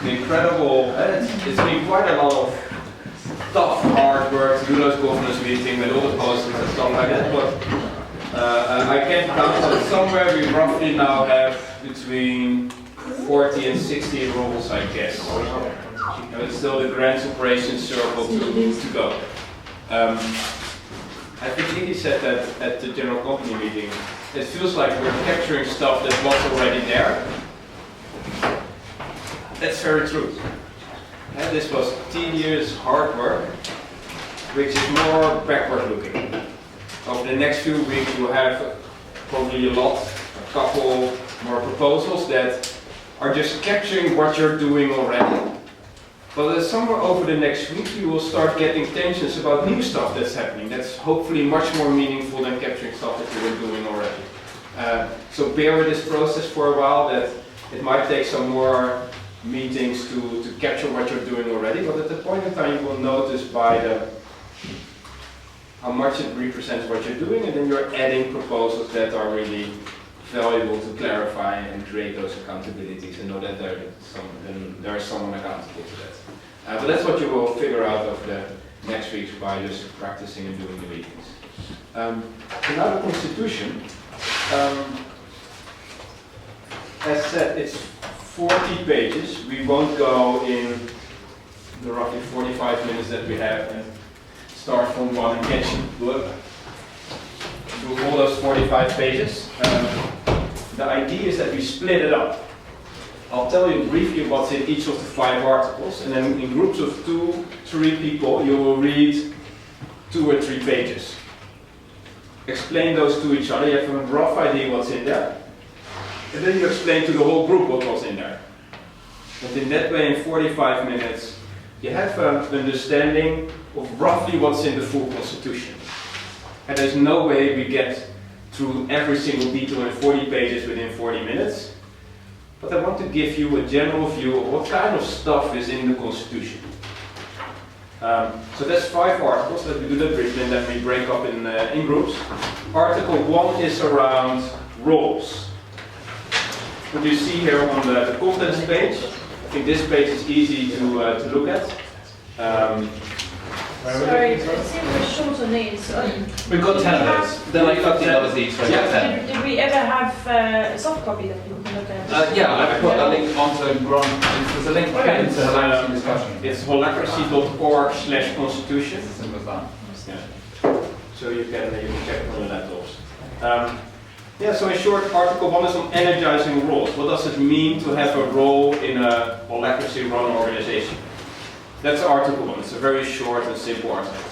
incredible, it's been quite a lot of tough, hard work to do those governance meetings with all the postings and stuff like that, but I can count that somewhere we roughly now have between 40 and 60 roles, I guess. And it's still the grants operations circle to go. I think Indy said that at the general company meeting, it feels like we're capturing stuff that was already there. That's very true. And this was tedious, hard work, which is more backward looking. Over the next few weeks you'll have probably a couple more proposals that are just capturing what you're doing already. But somewhere over the next week you will start getting tensions about new stuff that's happening. That's hopefully much more meaningful than capturing stuff that you were doing already. So bear with this process for a while, that it might take some more meetings to capture what you're doing already, but at the point in time you will notice by how much it represents what you're doing, and then you're adding proposals that are really valuable to clarify and create those accountabilities and know that there is someone accountable to that. But that's what you will figure out over the next weeks by just practicing and doing the meetings. So now the Constitution, as said, it's 40 pages. We won't go in the roughly 45 minutes that we have and start from one and get through all those 45 pages. The idea is that we split it up. I'll tell you briefly what's in each of the 5 articles, and then in groups of 2-3 people you will read 2 or 3 pages. Explain those to each other, you have a rough idea what's in there, and then you explain to the whole group what was in there. And in that way, in 45 minutes, you have an understanding of roughly what's in the full Constitution. And there's no way we get through every single detail in 40 pages within 40 minutes. But I want to give you a general view of what kind of stuff is in the Constitution. So that's 5 articles. Let me do that briefly and then we break up in groups. Article 1 is around roles. What you see here on the contents page, I think this page is easy to look at. Sorry, it seems we're short on these. We've got 10 of those. They're like $15 each, so yeah. 10. Did we ever have a soft copy that people can look at? Yeah, I put a link onto Grant. There's a link into Holacracy discussion. It's holacracy.org/constitution. Simple as that. Yeah. So you can check it on the laptops. So in short, Article 1 is on energizing roles. What does it mean to have a role in a Holacracy run organization? That's Article 1. It's a very short and simple article.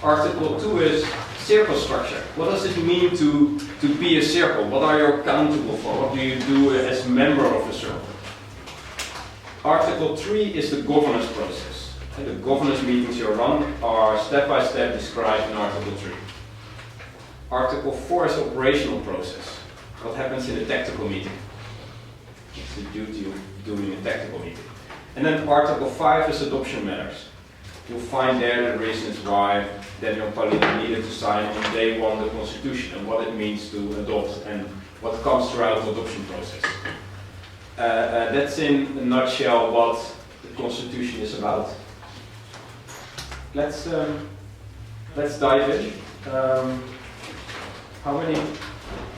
Article 2 is circle structure. What does it mean to be a circle? What are you accountable for? What do you do as a member of a circle? Article 3 is the governance process. And the governance meetings you run are step-by-step described in Article 3. Article 4 is operational process. What happens in a tactical meeting? It's the duty of doing a tactical meeting. And then Article 5 is adoption matters. You'll find there the reasons why Daniel Paulina needed to sign on day 1 the Constitution and what it means to adopt and what comes throughout the adoption process. That's in a nutshell what the Constitution is about. Let's dive in. How many?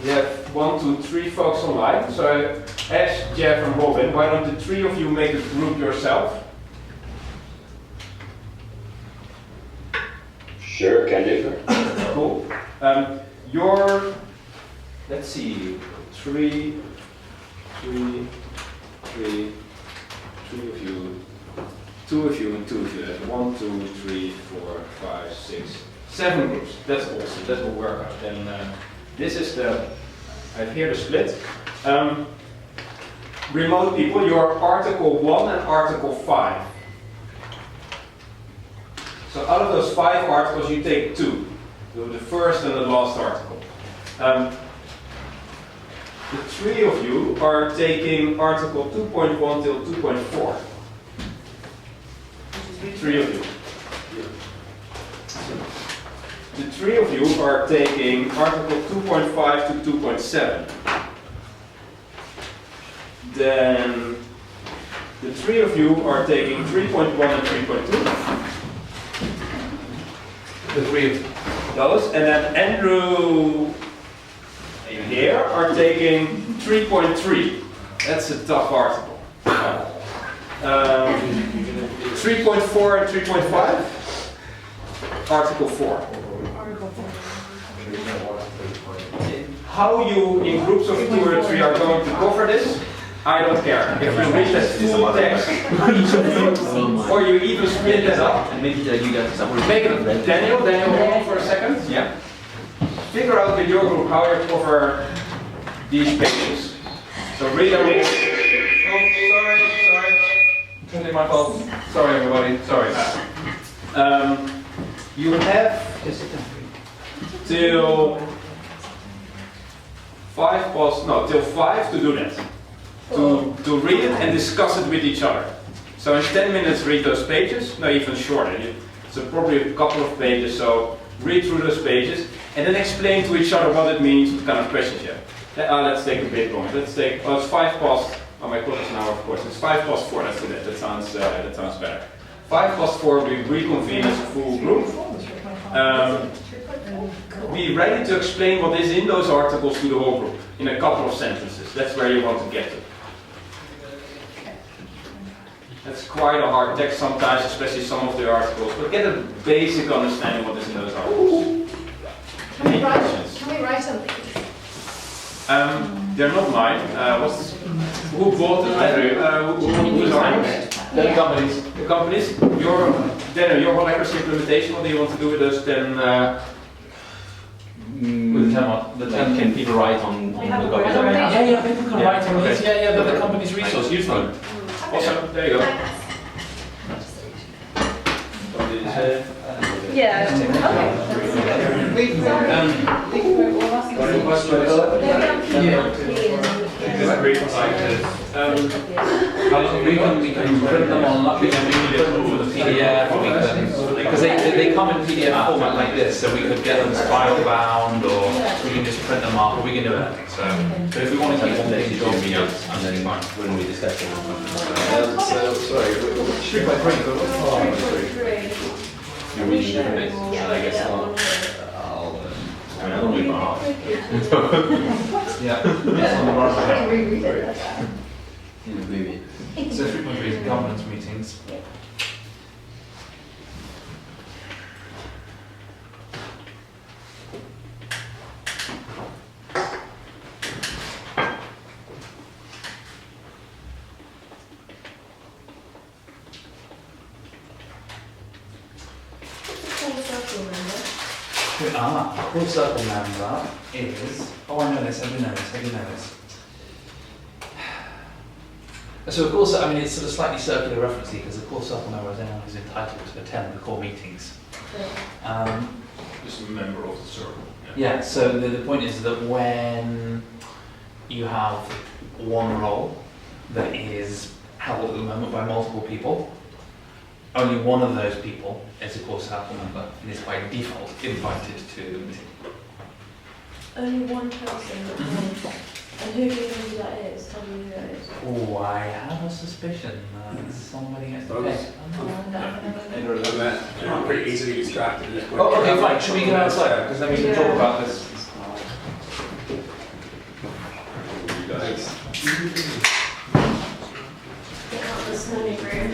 We have 1, 2, 3 folks online. So I asked Jeff and Robin, why don't the 3 of you make a group yourself? Sure, can do. Cool. Let's see, 3 of you, 2 of you and 2 of you. That's 1, 2, 3, 4, 5, 6, 7 groups. That's awesome. That will work out. And this is I have here the split. Remote people, you're Article 1 and Article 5. So out of those 5 articles, you take 2. So the first and the last article. The 3 of you are taking Article 2.1 till 2.4. 3 of you. The 3 of you are taking Article 2.5 to 2.7. Then The three of you are taking 3.1 and 3.2. The three of Those, and then Andrew here are taking 3.3. That's a tough article. 3.4 and 3.5. Article 4. How you, in groups of 2 or 3, are going to cover this, I don't care. If you read that full text, each of you, or you even split that up, And maybe you guys make it Daniel, hold on for a second. Yeah. Figure out with your group how you cover these pages. So read them. Oh, sorry. Totally my fault. Sorry, everybody. Sorry. You have till till 5 to do that. To read it and discuss it with each other. So in 10 minutes read those pages, no, even shorter. So probably a couple of pages, so read through those pages and then explain to each other what it means, what kind of questions you have. Let's take a bit longer. Let's take, it's 5 past, my clock is now of course, it's 5 past 4, let's do that, that sounds better. 5 past 4 we reconvene as a full group. Be ready to explain what is in those articles to the whole group in a couple of sentences. That's where you want to get to. That's quite a hard text sometimes, especially some of the articles, but get a basic understanding what is in those articles. Any questions? Can we write something? They're not mine. Who bought the letter? Who's mine? The companies. The companies. Daniel, your Holacracy implementation, what do you want to do with those 10? With the 10 what? The 10 Can people write on the have a copies? word. Yeah, people can Yeah, write on okay. these. Yeah, they're the company's resource. Use them. Awesome, there you go. What did you say? Yeah. We can print them on, we can for the PDF, because they come in PDF format like this, so we could get them file bound, or we can just print them up, or we can do it. So if we want to keep one page of And then when we discuss it. Sorry, 3.3. You're reading different bits, and I guess I don't read my heart. yeah, it's on the right. Maybe. So 3.3 is governance meetings. Full circle member is, oh I know this, I do know this. So of course, I mean it's sort of slightly circular reference because a core circle member is anyone who's entitled to attend the core meetings. Just a member of the circle. Yeah, so the point is that when you have one role that is held at the moment by multiple people, only one of those people is a core circle member and is by default invited to the meeting. Only one person. And who do you know who that is? Tell me who that is. Oh, I have a suspicion that somebody has to pay. I'm pretty easily distracted. Oh, okay, fine. Should we go outside? Because then we can talk about this. You guys. Get out the smelly room.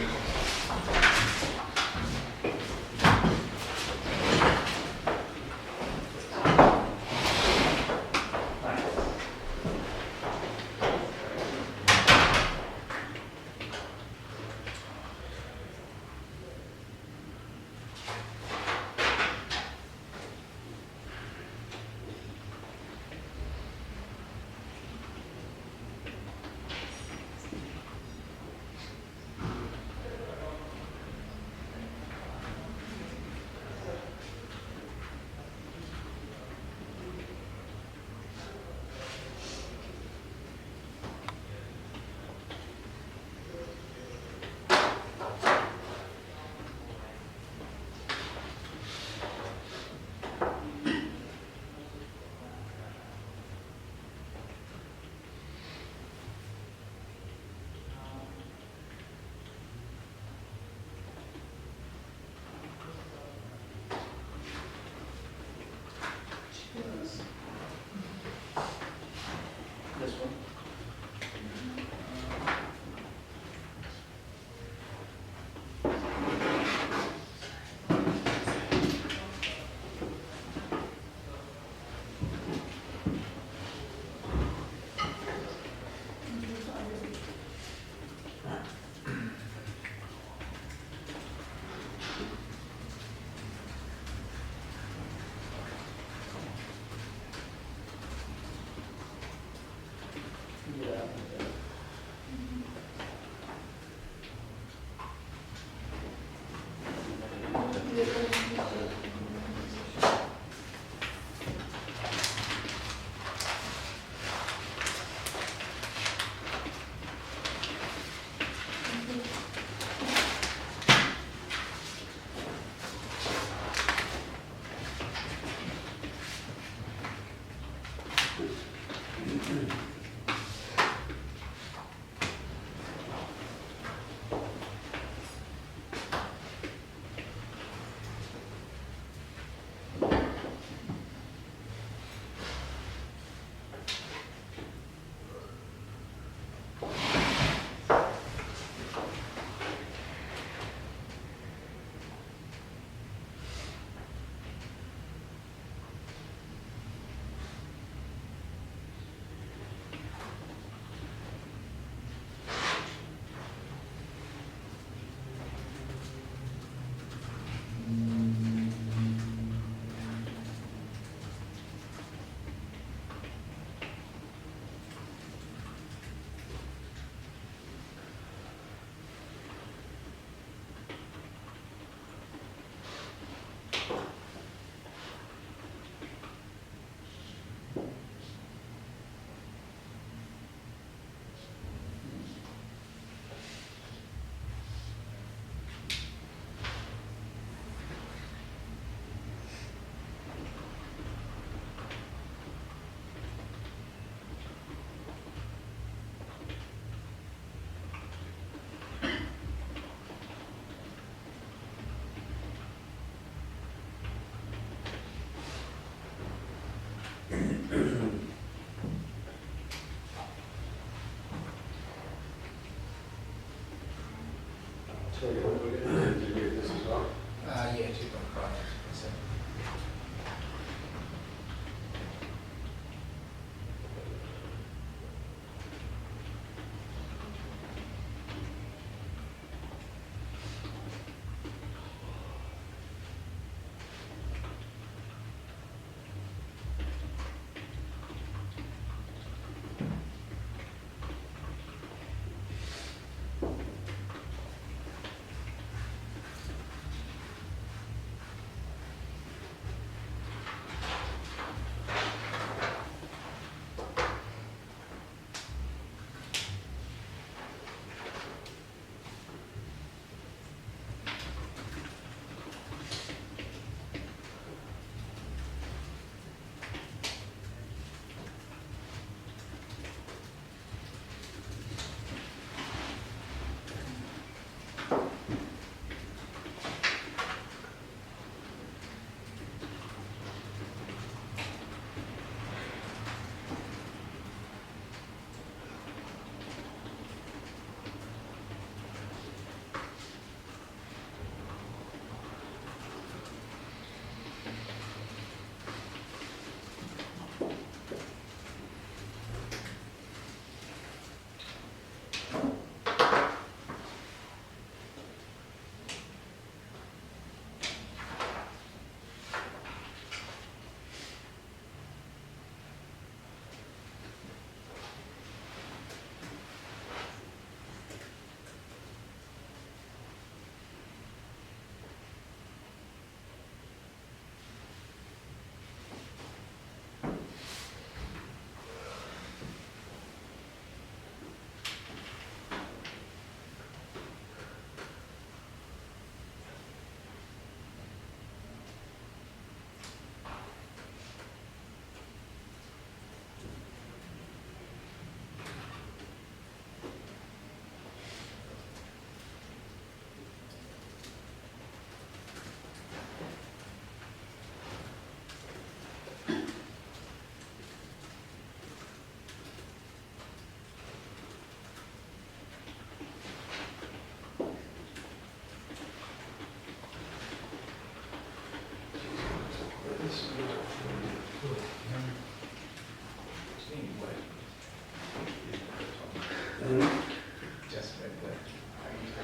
this one. So you're going to do this as well? Yeah, 2.5. So,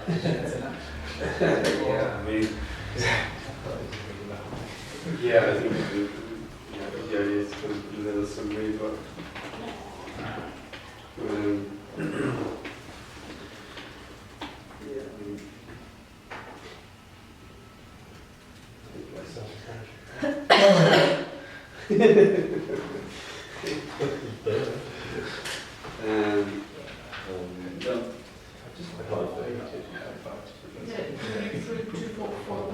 Yeah, I mean, yeah, I think the idea is to put a little summary, but yeah, I mean,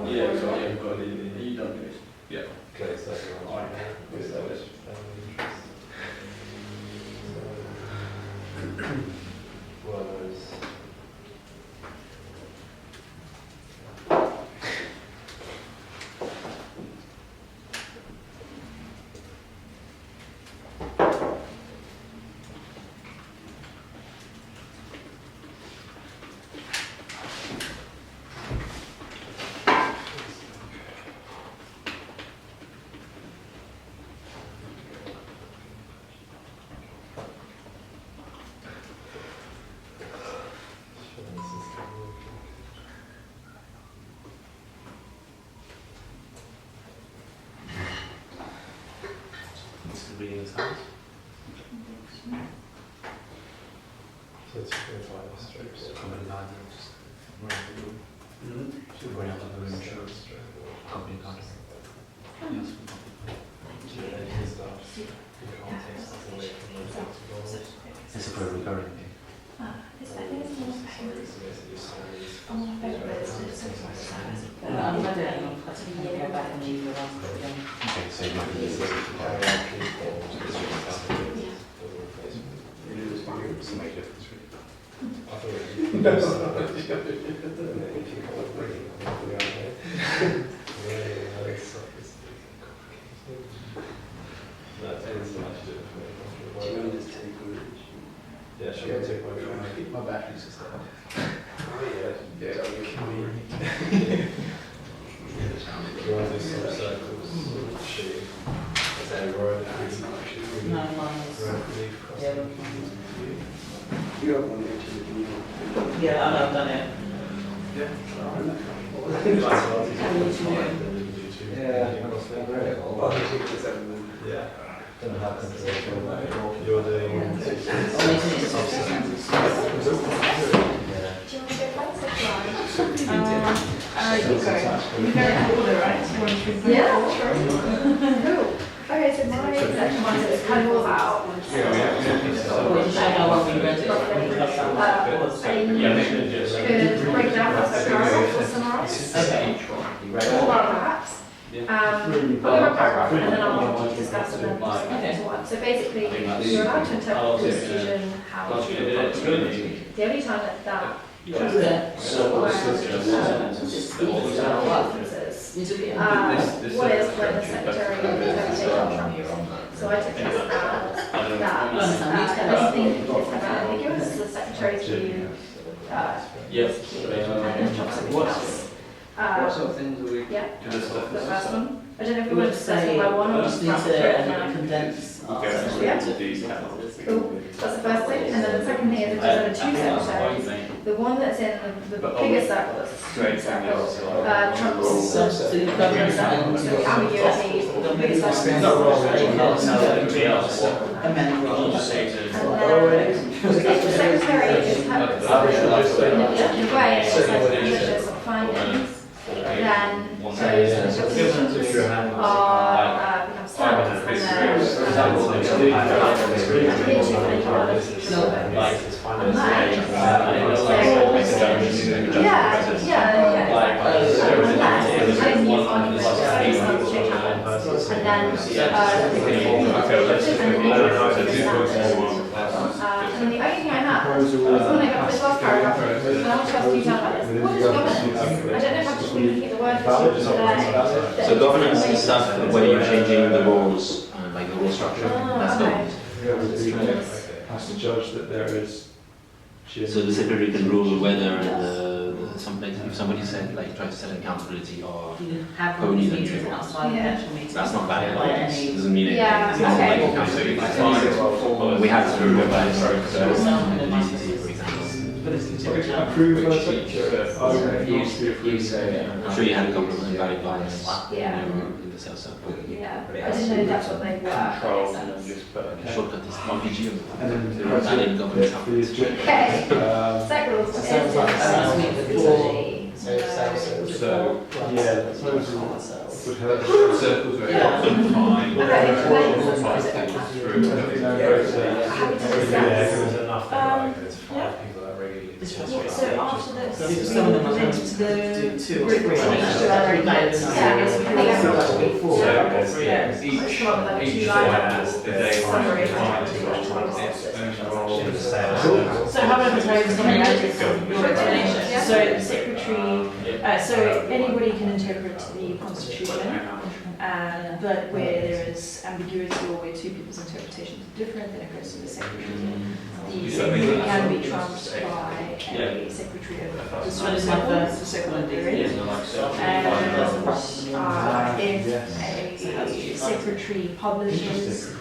Yeah, so you've got it, you don't do it. Yeah. okay, so that's right. Reading this house. So it's 25 strips. Company card. Going out of the room. Company card. Yes. It's a very recurring thing. I think it's more payments. Oh, my favourite is just so Okay, so you might be this. It's a major difference, Yeah, should I take my phone? My battery's just dead. Oh, yeah, yeah, you want to do some circles, shape, is that a road? No, mine is. Yeah. You have one there too. Yeah, I know, I've done it. Yeah. Yeah. You're doing. Do you want to go first or You go in order, right? Yeah, sure. Cool. Okay, so my section one is kind of all about I know when we read it. could break down as a paragraph or summarise Okay. all our facts. I'll go a paragraph and then I'll want to discuss and then just one. So basically, you're allowed to interpret the decision how you want. The only time that what is when the secretary so I took this that anything is ever ambiguous, the secretary's view is key. And then What sort of things are we? Yeah, To this the stuff. first one. I don't know if we We want would to discuss say, it by one or we just just need run through it and then I to can condense our Okay. section. Yeah. Cool. That's the first thing. And then the second thing is if there's only two secretaries, the one that's in the bigger circle, the Great. circle, trumps So you've got to so the ambiguity, the bigger circle. amend the rules. And then if the secretary is in the way and it's like religious findings, then those decisions are become standards and then and the only thing I have is when I got this last paragraph, and I want to ask you down about this. What is governance? I don't know if I've just been looking at the word. So governance is stuff where you're changing the rules, like the rule structure. That's governance. Has to judge that there is. So the secretary can rule whether if somebody said like try to set accountability or You can have Koen one is meeting unusual. outside the actual meeting. that's not valid. By It any. doesn't mean anything. Yeah, It's not like okay. accountability. We had to remove that for GCC, for example. But Approve Which secretary. each, I would you- not be approved. I'm sure you had a couple of invalid lines Yeah. in the cell circle. Yeah, I didn't know that's what they were. Control and then just put. Shortcut is RPG. And then the I didn't go with president, the something. Okay. Circles. So sounds like So, yeah, proposal would have. Circles are Yeah. often fine. Okay. Through. enough Um, there's 5 people that regularly. Yeah, So after this, Some of them we are went meant to the to group meeting. Yeah, so we had Each come up with like a each two-line line has the day summary it's of own role. So how about I tell you something about your explanation? So the secretary, so anybody can interpret the constitution, but where there is ambiguity or where two people's interpretations are different, then it goes to the secretary. The secretary can be trumped by a secretary of the sort of the circle that they're in. And if a secretary publishes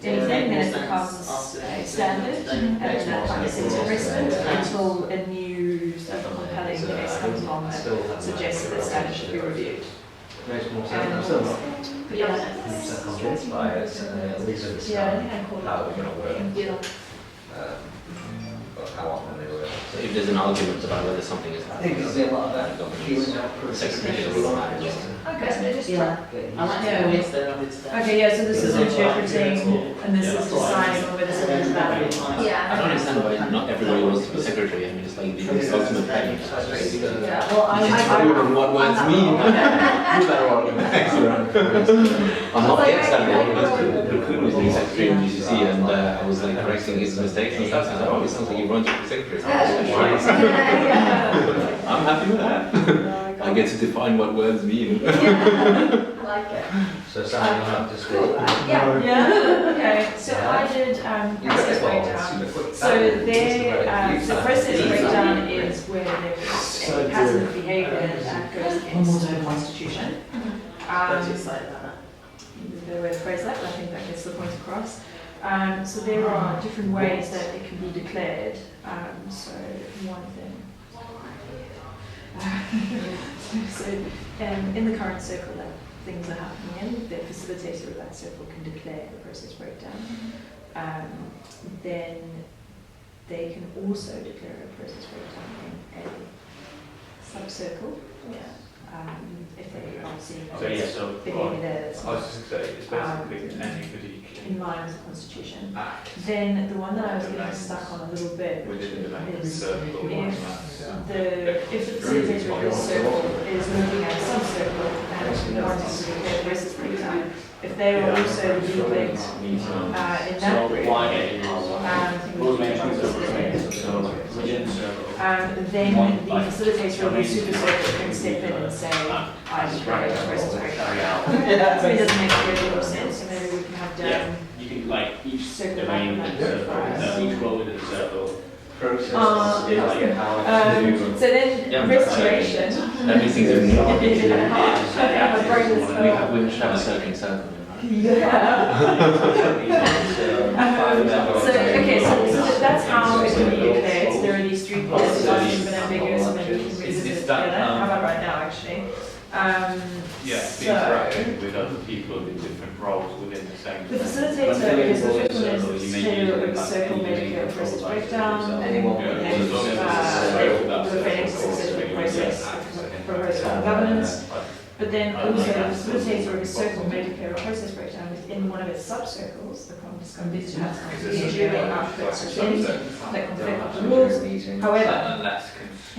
anything, then it becomes a standard, and then that kind of sets a precedent until a new sort of compelling case comes along that suggests that the standard should be reviewed. Makes more sense. I'm still not Yeah. 100% convinced by it. At least at the Yeah, I start. think I called How we're going to work. Yeah. But how often they work. So if there's an argument about whether something is I think there'll be a lot of that. governance, the secretary should rule on it. Okay, so just Yeah. I like Yeah. the ways that it's done. Okay, yeah, so this is interpreting, and this is deciding whether something's valid. I don't understand why not everybody wants to be secretary. I mean, it's like the ultimate petty. Yeah, well, And what words mean. You better organize. I'm not yet standing because Koen was being secretary of GCC and I was like correcting his mistakes and stuff. So I was like, oh, it sounds like you run to be secretary. So I was like, Yeah. I'm happy with that. I get to define what words mean. I like it. So signing up to Cool. school. Yeah, okay, so I did process breakdown. So the process breakdown is where there's a passive behavior that goes against the constitution. The way to phrase that, I think that gets the point across. So there are different ways that it can be declared. So one thing. So in the current circle that things are happening in, the facilitator of that circle can declare the process breakdown. Then they can also declare a process breakdown in a sub-circle. If they are seeing behavior there that's I was just going to say, it's basically any in line with the constitution. act Then the one that I was getting stuck on a little bit, which within the domain of the is circle. if the facilitator of this circle is looking at a sub-circle and wanting to declare the process breakdown, if they are also linked in that group, then the facilitator of the super circle can step in and say, I declare the process breakdown. So it doesn't make a great deal of sense, so maybe we can have done You can, like, each circle domain back within the circle, each role within the circle. Process is like how so then restoration. That makes things even more. We should have a circling circle. So okay, so that's how it can be declared. So there are these three points that have been ambiguous, and then we can revisit it that, together. How about right now, actually? Yeah, So- interacting with other people in different roles within the same. The facilitator, because the first one is the facilitator of the circle may declare a process breakdown, and then the refraining specific process proposed for governance. But then also the facilitator of a circle may declare a process breakdown within one of its sub-circles. The problem is going to be to have some enduring outputs within that conflict with the rules. However,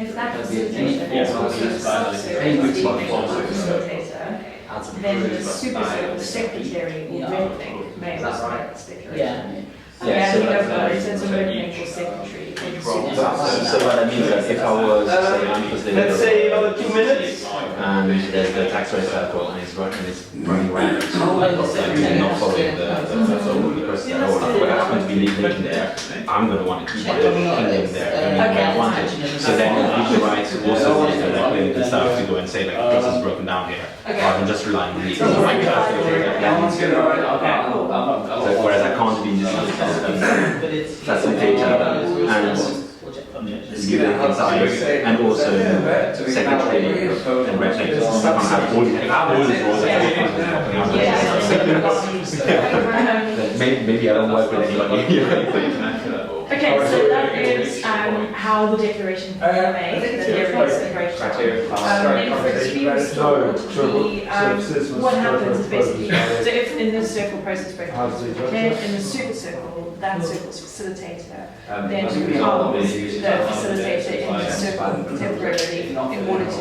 if that facilitator is also a sub-circle of the facilitator, then the super circle secretary or red link may also make this declaration. Yeah, so you that's have in terms of red link or secretary. in super So what that means is that if I was, say, I'm Let's facilitator say another 2 minutes. and there's the tax rate circle and it's running rampant, like not following the flow because what happens to be leaving there, I'm going to want to keep it in there. I want it. So then it gives the right to also the staff to go and say like the process is broken down here, rather than just relying on me. So I can facilitate that. So whereas I can't be in this But it's. facilitator and leader inside, and also secretary and representatives. You can't have all these roles at once. Maybe I don't work with anybody. Okay, so that is how the declaration can be made, that there is a breakdown. Then for it to be restored, what happens is basically, so if in this circle process breakdown, then in the super circle, that circle's facilitator then becomes the facilitator in the circle temporarily in order to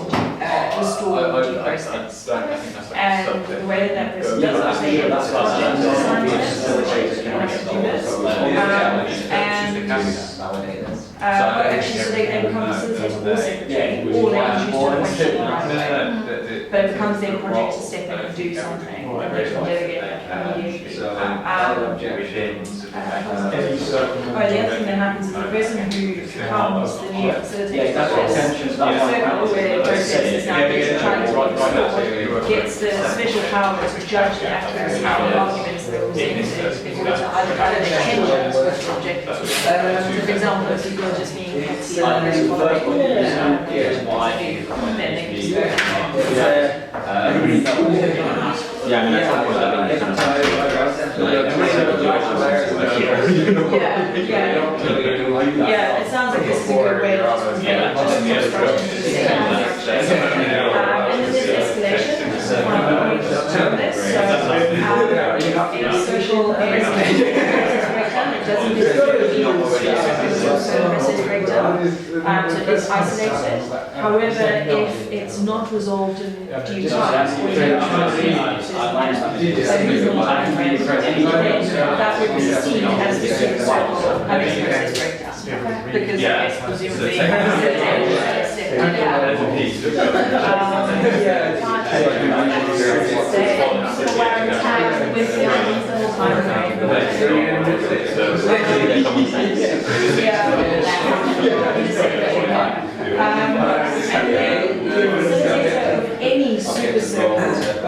restore due process. And the way that person does it, they have this project assignment, so actually, so they become facilitator or secretary, or they can choose to appoint them right away. But it becomes their project to step in and do something, and they can delegate that can be the other thing that happens is the person who becomes the new facilitator of this circle where the process is now trying to be restored, gets the special power to judge the accuracy of the arguments that were presented in order to either change it or object to. For example, if people are just being petty and then they can just go Yeah, I mean, that's the point. Yeah, it sounds like this is a good way to just convey just construction to the same structure. And then there's escalation, which is one of the points of this. So, in social escalation, it doesn't necessarily mean it's also a message breakdown. So it's isolated. However, if it's not resolved in due time, or reasonable time frame, that would be seen as the super circle having a process breakdown. Because it's presumably any super circle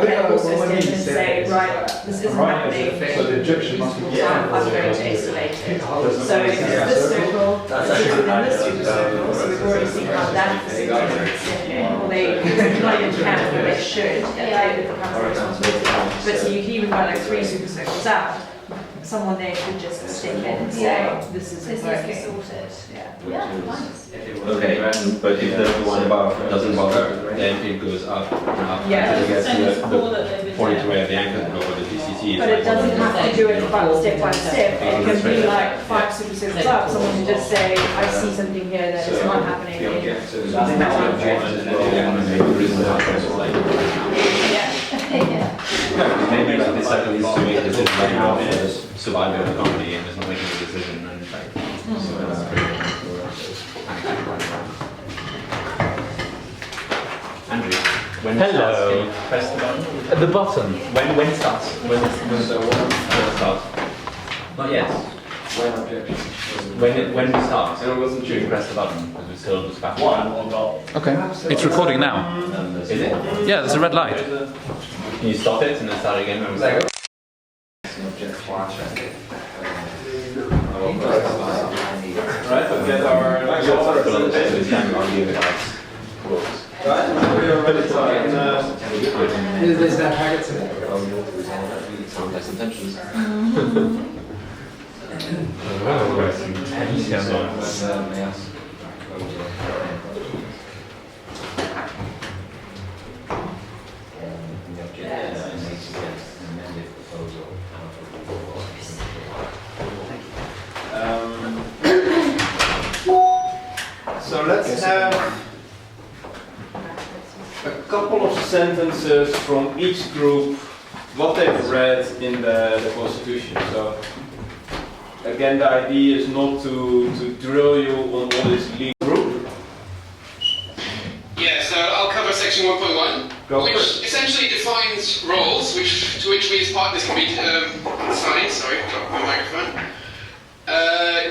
can also stand and say, right, this isn't happening, so the objection must be I'm going to escalate it. So this circle, this is within this super circle, so we've already seen how that facilitator step in, or they not even can, but they should, and they become a responsibility. But so you can even go like 3 super circles out, someone there should just step in and say, this isn't working. Sorted. Yeah. Nice. Okay, but if the one above doesn't bother, then it goes up and up Yeah. until it gets to the point where the anchor can go for the GCC. But it doesn't have to do it step by step. It can be like 5 super circles up. Someone can just say, I see something here that is not happening. I think that's what objections and maybe the reason why it's like, maybe like this cycle needs to make a decision right now for the survival of the company and is not making a decision and like, so that's Andrew, when it Hello. starts, can you press the button? At the bottom. When it starts? When it starts? Not yet. When we start, you press the button because we still just back one. Okay. It's recording now. Is it? Yeah, there's a red light. Can you stop it and then start again when we start? Right, we'll get our This time arguing about quotes. right, we are ready to start. There's that packet today. Sounds like some tensions. So let's have a couple of sentences from each group, what they've read in the Constitution. So again, the idea is not to drill you on what is legal group. Yeah, so I'll cover section 1.1, Go first. which essentially defines roles to which we as partners can be assigned. Sorry, dropped my microphone.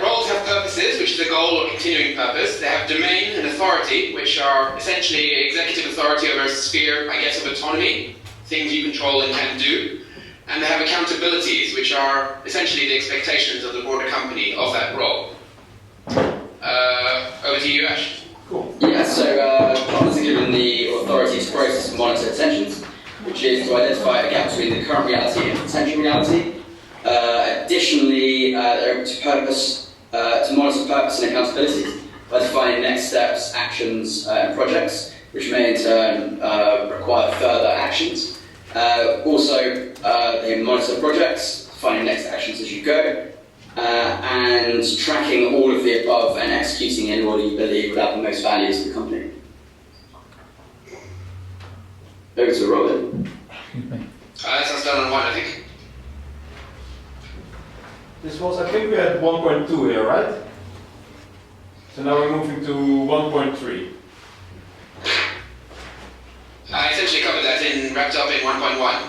Roles have purposes, which is a goal or continuing purpose. They have domain and authority, which are essentially executive authority over a sphere, I guess, of autonomy, things you control and can do. And they have accountabilities, which are essentially the expectations of the broader company of that role. Over which is to identify a gap between the current reality and potential reality. Additionally, they're able to monitor purpose and accountability by defining next steps, actions, and projects, which may in turn require further actions. Also, they monitor projects, defining next actions as you go, and tracking all of the above and executing in what you believe would have the most value to the company. Over to Robin. That sounds done on one, I think. This was, I think we had 1.2 here, right? So now we're moving to 1.3. I essentially covered that wrapped up in 1.1.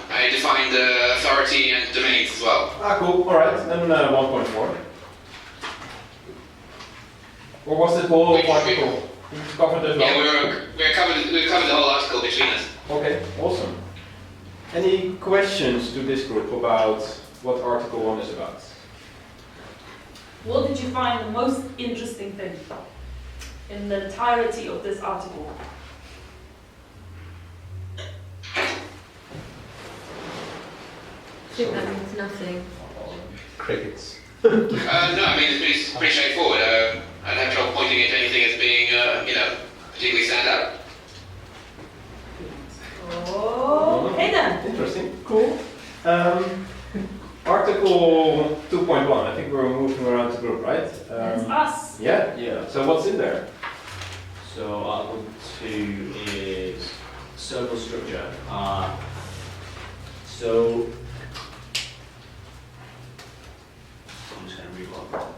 I defined authority and domains as well. Ah, cool. All right. Then 1.4. Or was it whole article? We covered as well. Yeah, we covered the whole article between us. Okay, awesome. Any questions to this group about what Article 1 is about? What did you find the most interesting thing in the entirety of this article? I think that means nothing. Crickets. No, I mean, it's pretty straightforward. I'd have trouble pointing at anything as being, particularly stand out. Okay then. Interesting. Cool. Article 2.1. I think we're moving around the group, right? It's us. Yeah. Yeah. So what's in there? So Article 2 is circle structure. So I'm just going to read what.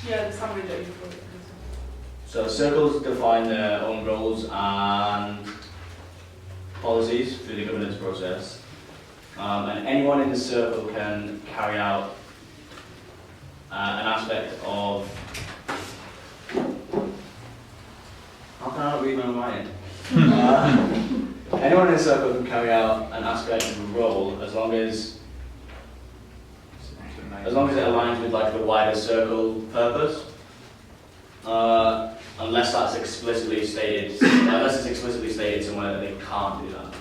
Yeah, the summary that you put. So circles define their own roles and policies through the governance process. And anyone in the circle can carry out an aspect of. How can I not read my own mind? Anyone in the circle can carry out an aspect of a role as long as it aligns with like the wider circle purpose. Unless that's explicitly stated, unless it's explicitly stated somewhere that they can't do that.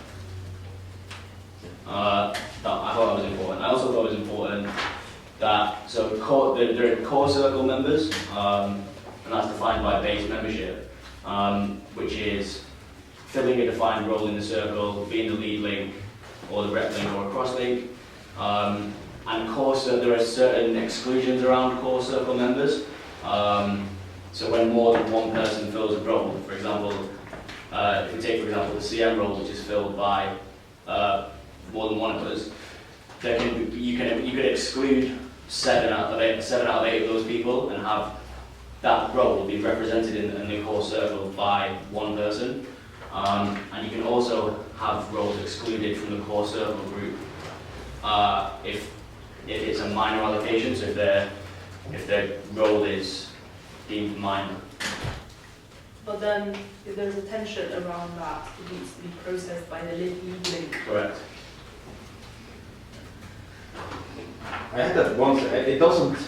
I thought that was important. I also thought it was important that there are core circle members, and that's defined by base membership, which is filling a defined role in the circle, being the lead link, or the rep link, or a cross link. And there are certain exclusions around core circle members. So when more than one person fills a role, for example, if we take for example the CM role, which is filled by more than one of us, you could exclude 7 out of 8 of those people and have that role be represented in the core circle by one person. And you can also have roles excluded from the core circle group if it's a minor allocation, so if their role is deemed minor. But then, if there's a tension around that, it needs to be processed by the lead link. Correct. I had that once. It doesn't.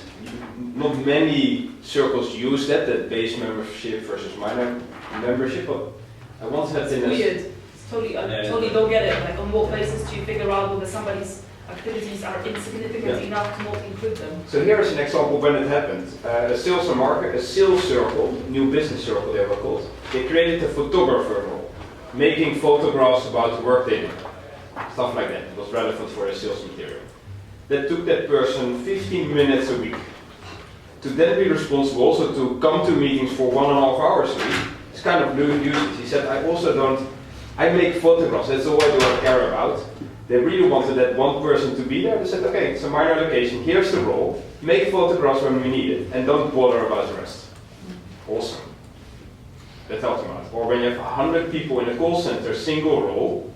Not many circles use that base membership versus minor membership. But I once had in Weird. It's totally, I totally don't get it. Like, on what basis do you figure out whether somebody's activities are insignificant enough to not include them? So here is an example when it happened. A sales circle, new business circle they were called. They created a photographer role, making photographs about the work they did, stuff like that. It was relevant for the sales material. That took that person 15 minutes a week to then be responsible also to come to meetings for 1.5 hours a week. It's kind of new usage. He said, I make photographs, that's all I care about. They really wanted that one person to be there. They said, okay, it's a minor allocation, here's the role, make photographs when we need it, and don't bother about the rest. Awesome. That helped them out. Or when you have 100 people in a call center, single role,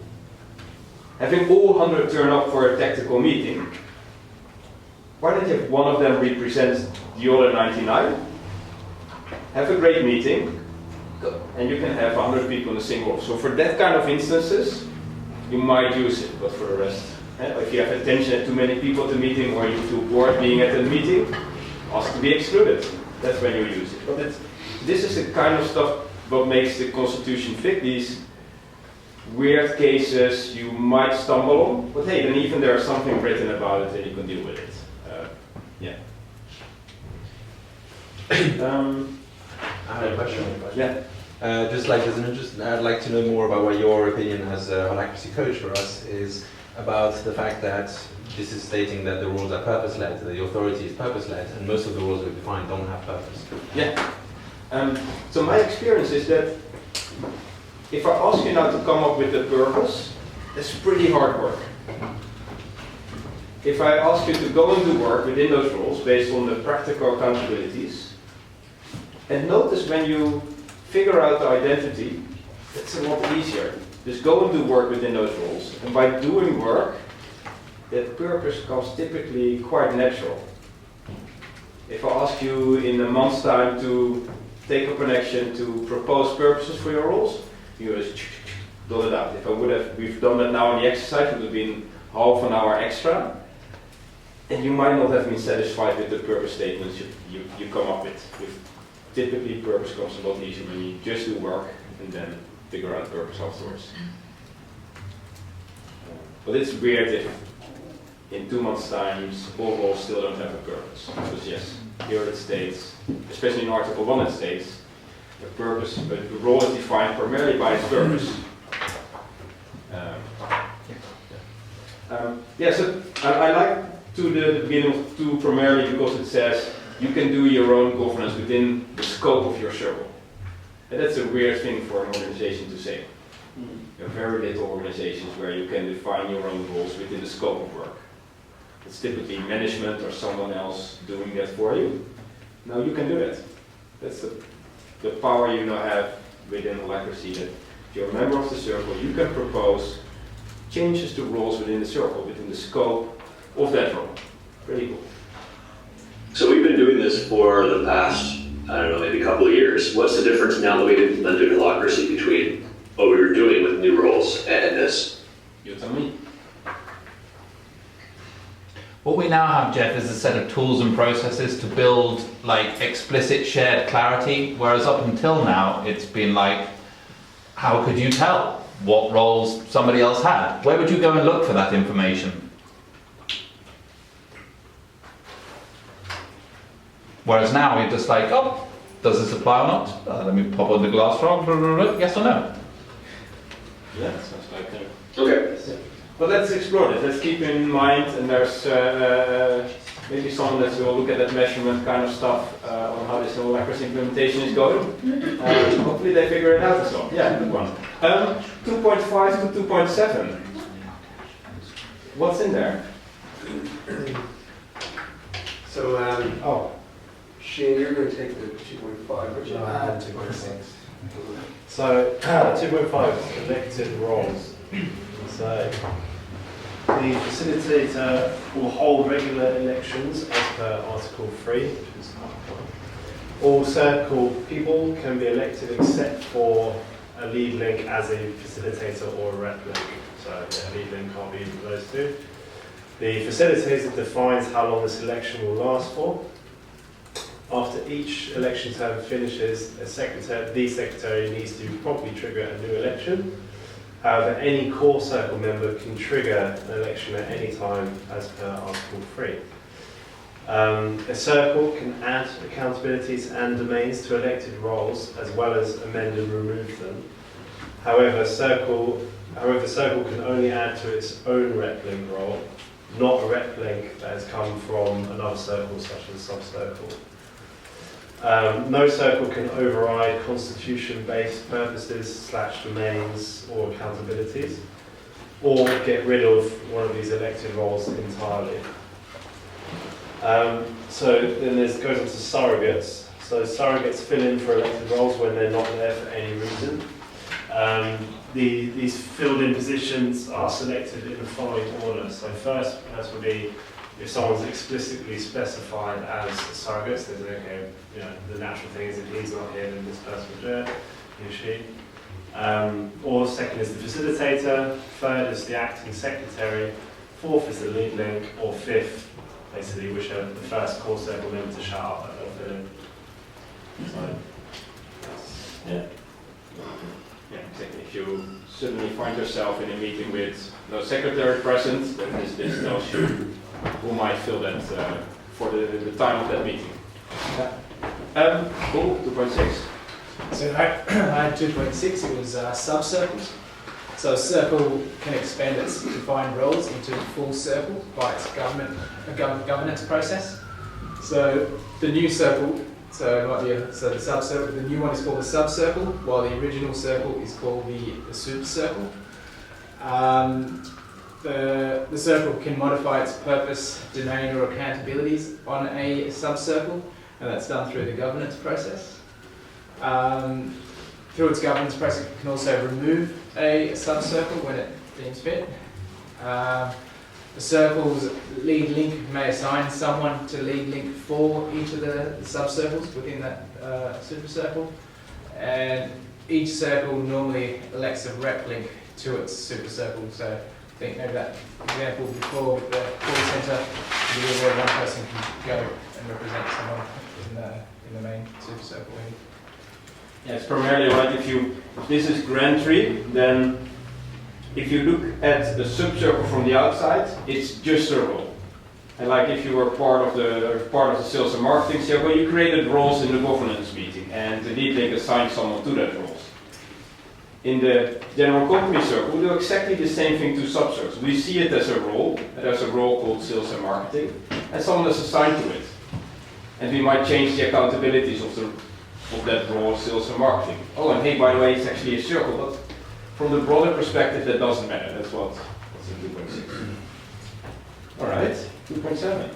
having all 100 turn up for a tactical meeting, why don't you have one of them represent the other 99? Have a great meeting, and you can have 100 people in a single role. So for that kind of instances, you might use it, but for the rest, if you have attention at too many people at the meeting, or you feel bored being at the meeting, ask to be excluded. That's when you use it. But this is the kind of stuff what makes the Constitution fit. These weird cases you might stumble on, but hey, then even there's something written about it and you can deal with it. Yeah. I have a question. Yeah. Just like as an interest, I'd like to know more about what your opinion as a Holacracy coach for us is about the fact that this is stating that the rules are purpose-led, that the authority is purpose-led, and most of the rules we define don't have purpose. Yeah. So my experience is that if I ask you now to come up with a purpose, it's pretty hard work. If I ask you to go and do work within those rules based on the practical accountabilities, and notice when you figure out the identity, it's a lot easier. Just go and do work within those rules, and by doing work, that purpose comes typically quite natural. If I ask you in a month's time to take up an action to propose purposes for your rules, you just dot it out. If we've done that now in the exercise, it would have been half an hour extra, and you might not have been satisfied with the purpose statements you come up with. Typically, purpose comes a lot easier when you just do work and then figure out purpose afterwards. But it's weird if in 2 months' time all roles still don't have a purpose. Because yes, here it states, especially in Article 1 it states, the purpose, but the role is defined primarily by its purpose. So I like to the beginning of 2 primarily because it says you can do your own governance within the scope of your circle. And that's a weird thing for an organization to say. There are very little organizations where you can define your own rules within the scope of work. It's typically management or someone else doing that for you. Now you can do that. That's the power you now have within Holacracy, that if you're a member of the circle, you can propose changes to rules within the circle, within the scope of that role. Pretty cool. So we've been doing this for the past, I don't know, maybe a couple of years. What's the difference now that we've implemented Holacracy between what we were doing with new roles and this? You tell me. What we now have, Jeff, is a set of tools and processes to build like explicit shared clarity, whereas up until now it's been like, how could you tell what roles somebody else had? Where would you go and look for that information? Whereas now we're just like, oh, does this apply or not? Let me pop on the glass frog, yes or no? Yeah, sounds like that. Okay. Yeah. But let's explore it. Let's keep in mind, and there's maybe someone that will look at that measurement kind of stuff on how this Holacracy implementation is going. Hopefully they figure it out as well. Yeah, good one. 2.5 to 2.7. What's in there? So, Shane, you're going to take the 2.5, which No, I I had had 2.6. So 2.5 is elected roles. So the facilitator will hold regular elections as per Article 3, which is all circle people can be elected except for a lead link as a facilitator or a rep link. So yeah, a lead link can't be either of those two. The facilitator defines how long this election will last for. After each election term finishes, the secretary needs to promptly trigger a new election. However, any core circle member can trigger an election at any time as per Article 3. A circle can add accountabilities and domains to elected roles as well as amend and remove them. However, the circle can only add to its own rep link role, not a rep link that has come from another circle such as sub-circle. No circle can override constitution-based purposes / domains or accountabilities, or get rid of one of these elected roles entirely. So then goes on to surrogates. So surrogates fill in for elected roles when they're not there for any reason. These filled-in positions are selected in the following order. So first will be if someone's explicitly specified as a surrogate, so there's okay, the natural thing is if he's not here, then this person will do it, he or she. Or second is the facilitator, third is the acting secretary, fourth is the lead link, or fifth, basically, which are the first core circle member to shout out that they'll fill in. So, Yeah. Yeah, exactly. If you suddenly find yourself in a meeting with no secretary present, then this tells you who might fill that for the time of that meeting. Cool, 2.6. So I had 2.6, it was sub-circles. So a circle can expand its defined roles into a full circle by its governance process. So the new circle, the sub-circle, the new one is called the sub-circle, while the original circle is called the super-circle. The circle can modify its purpose, domain, or accountabilities on a sub-circle, and that's done through the governance process. Through its governance process, it can also remove a sub-circle when it deems fit. The circle's lead link may assign someone to lead link for each of the sub-circles within that super-circle, and each circle normally elects a rep link to its super-circle. So I think maybe that example before with the call center, where one person can go and represent someone in the main super-circle. Yeah, it's primarily right. If this is GrantTree, then if you look at the subcircle from the outside, it's just a role. And like if you were part of the sales and marketing circle, you created roles in the governance meeting, and the lead link assigned someone to that roles. In the general company circle, we do exactly the same thing to subcircles. We see it as a role. There's a role called sales and marketing, and someone is assigned to it. And we might change the accountabilities of that role, sales and marketing. Oh, and hey, by the way, it's actually a circle, but from the broader perspective, that doesn't matter. That's what's in 2.6. All right, 2.7.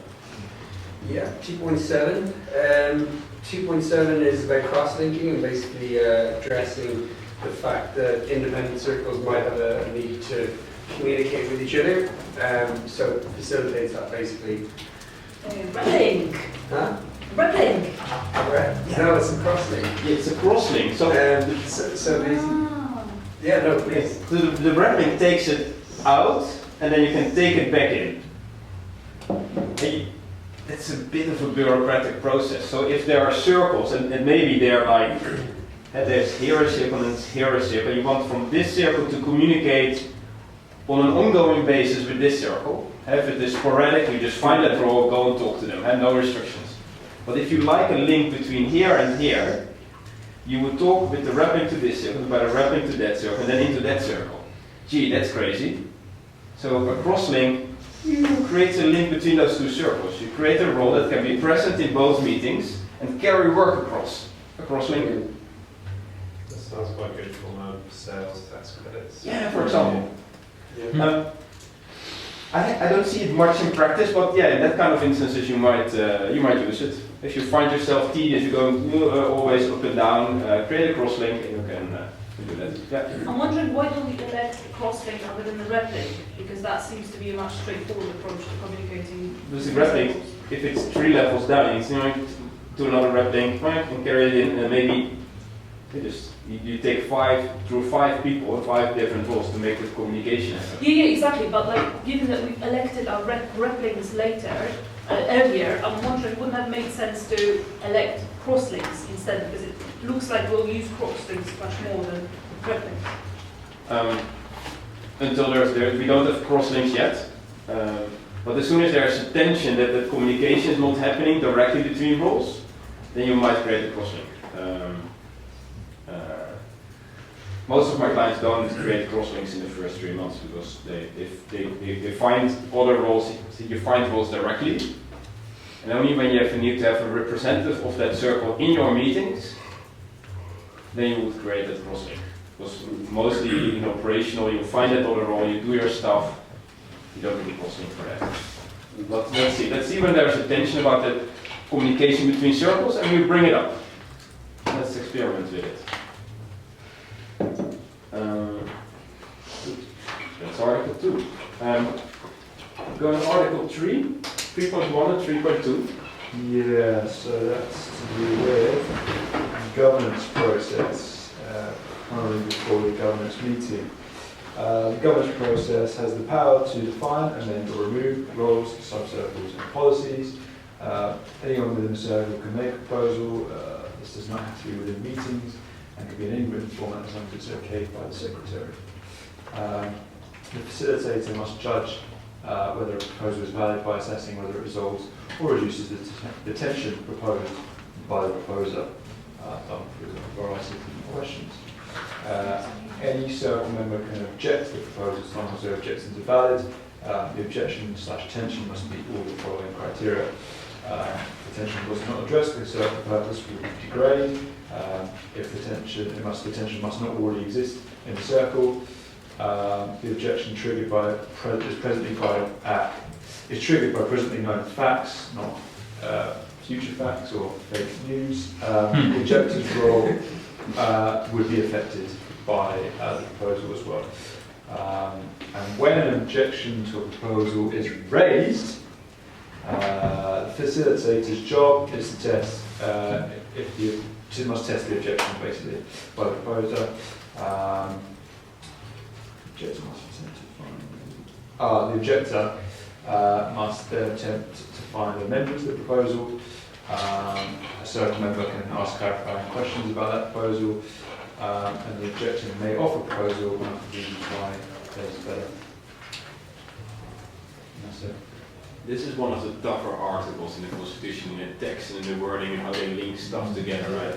Yeah, 2.7. 2.7 is about cross-linking and basically addressing the fact that independent circles might have a need to communicate with each other. So facilitates that basically. Replink. Huh? Replink. No, it's a cross-link. Yeah, it's a cross-link. So basically, yeah, no, please. So the rep link takes it out, and then you can take it back in. It's a bit of a bureaucratic process. So if there are circles, and maybe they're like, there's here a circle and here a circle, you want from this circle to communicate on an ongoing basis with this circle. If it is sporadic, you just find that role, go and talk to them, have no restrictions. But if you like a link between here and here, you would talk with the rep link to this circle, by the rep link to that circle, and then into that circle. Gee, that's crazy. So a cross-link creates a link between those two circles. You create a role that can be present in both meetings and carry work across. A cross-link. That sounds quite good for sales tax credits. Yeah, for example. Yeah. I don't see it much in practice, but yeah, in that kind of instances you might use it. If you find yourself tedious, you go always up and down, create a cross-link, and you can do that. Yeah. I'm wondering why don't we elect a cross-link other than the rep link? Because that seems to be a much straightforward approach to communicating. Because the rep link, if it's 3 levels down, it's to another rep link, and carry it in, and maybe you take 5 people, 5 different roles to make the communication happen. Yeah, exactly. But like, given that we've elected our rep links earlier, I'm wondering, wouldn't have made sense to elect cross links instead? Because it looks like we'll use cross links much more than rep links. Until we don't have cross links yet. But as soon as there's a tension that the communication is not happening directly between roles, then you might create a cross link. Most of my clients don't create crosslinks in the first 3 months because they find other roles, you find roles directly, and only when you need to have a representative of that circle in your meetings, then you would create that crosslink. Because mostly in operational, you find that other role, you do your stuff, you don't need a crosslink for that. But let's see when there's a tension about the communication between circles, and we bring it up. Let's experiment with it. That's Article 2. Go to Article 3, 3.1 and 3.2. Yeah, so that's to do with governance process, currently before the governance meeting. The governance process has the power to define, amend or remove roles, subcircles and policies. Anyone within the circle can make a proposal. This does not have to be within meetings and can be in any written format as long as it's okayed by the secretary. The facilitator must judge whether a proposal is valid by assessing whether it resolves or reduces the tension proposed by the proposer, done through a variety of different questions. Any circle member can object to the proposal as long as their objections are valid. The objection/tension must meet all the following criteria. The tension was not addressed, the circle purpose will degrade. If the tension must not already exist in the circle. The objection triggered by is triggered by presently known facts, not future facts or fake news. The objector's role would be affected by the proposal as well. And when an objection to a proposal is raised, the facilitator's job is to test must test the objection basically by the proposer. The objector must then attempt to find an amendment to the proposal. A circle member can ask clarifying questions about that proposal, and the objector may offer a proposal and have reasons why there's better. That's it. This is one of the tougher articles in the Constitution, in the text and in the wording and how they link stuff together, right?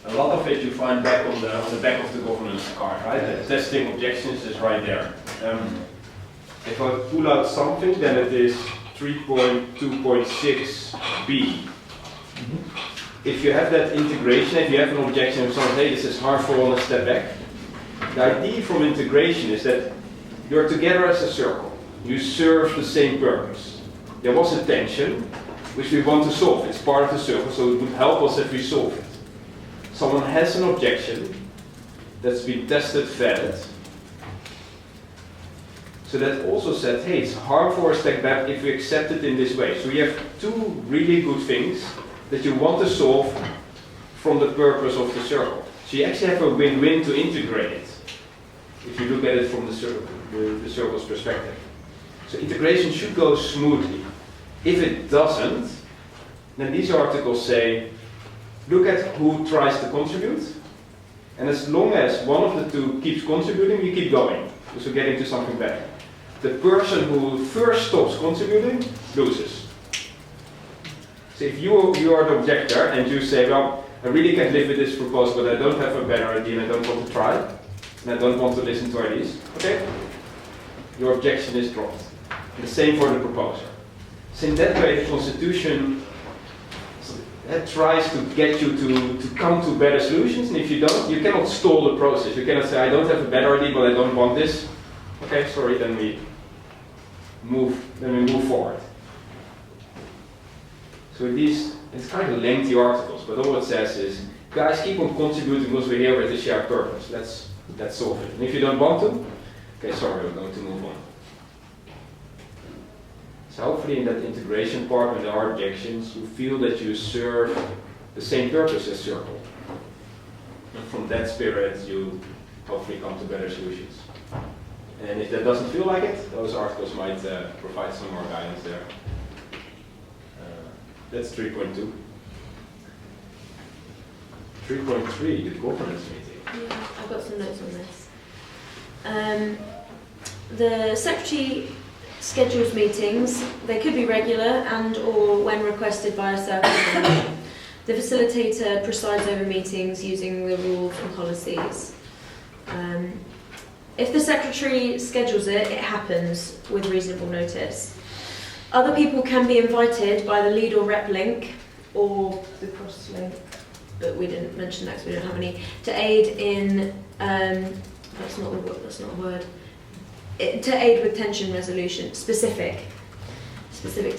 A lot of it you find back on the back of the governance card, right? The testing objections is right there. If I pull out something, then it is 3.2.6b. If you have that integration, if you have an objection and someone says, hey, this is harmful, let's step back. The idea from integration is that you're together as a circle. You serve the same purpose. There was a tension which we want to solve. It's part of the circle, so it would help us if we solve it. Someone has an objection that's been tested, vetted. So that also said, hey, it's harmful or step back if we accept it in this way. So you have two really good things that you want to solve from the purpose of the circle. So you actually have a win-win to integrate it, if you look at it from the circle's perspective. So integration should go smoothly. If it doesn't, then these articles say, look at who tries to contribute, and as long as one of the two keeps contributing, you keep going. So we're getting to something better. The person who first stops contributing loses. So if you are the objector and you say, well, I really can't live with this proposal, but I don't have a better idea and I don't want to try, and I don't want to listen to ideas, okay? Your objection is dropped. And the same for the proposer. So in that way, the Constitution tries to get you to come to better solutions, and if you don't, you cannot stall the process. You cannot say, I don't have a better idea, but I don't want this. Okay, sorry, then we move forward. So these, it's kind of lengthy articles, but all it says is, guys, keep on contributing because we're here with a shared purpose. Let's solve it. And if you don't want to, okay, sorry, we're going to move on. So hopefully in that integration part, when there are objections, you feel that you serve the same purpose as Circle. And from that spirit, you hopefully come to better solutions. And if that doesn't feel like it, those articles might provide some more guidance there. That's 3.2. 3.3, the governance meeting. Yeah, I've got some notes on this. The secretary schedules meetings. They could be regular and or when requested by a circle member. The facilitator presides over meetings using the rules and policies. If the secretary schedules it, it happens with reasonable notice. Other people can be invited by the lead or rep link or the cross link, but we didn't mention that because we don't have any, to aid in, that's not a word, to aid with tension resolution, specific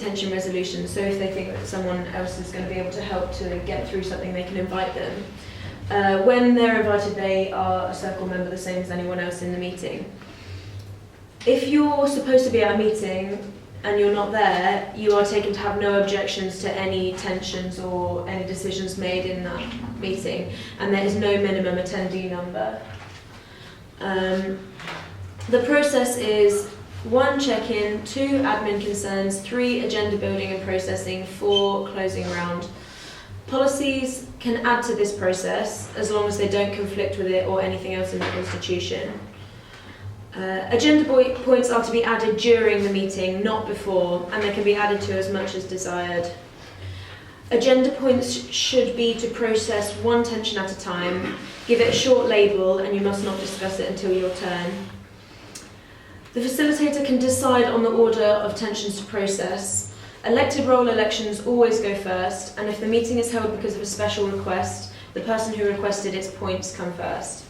tension resolution. So if they think that someone else is going to be able to help to get through something, they can invite them. When they're invited, they are a circle member, the same as anyone else in the meeting. If you're supposed to be at a meeting and you're not there, you are taken to have no objections to any tensions or any decisions made in that meeting, and there is no minimum attendee number. The process is 1 check-in, 2 admin concerns, 3 agenda building and processing, 4 closing round. Policies can add to this process as long as they don't conflict with it or anything else in the Constitution. Agenda points are to be added during the meeting, not before, and they can be added to as much as desired. Agenda points should be to process one tension at a time, give it a short label, and you must not discuss it until your turn. The facilitator can decide on the order of tensions to process. Elected role elections always go first, and if the meeting is held because of a special request, the person who requested its points come first.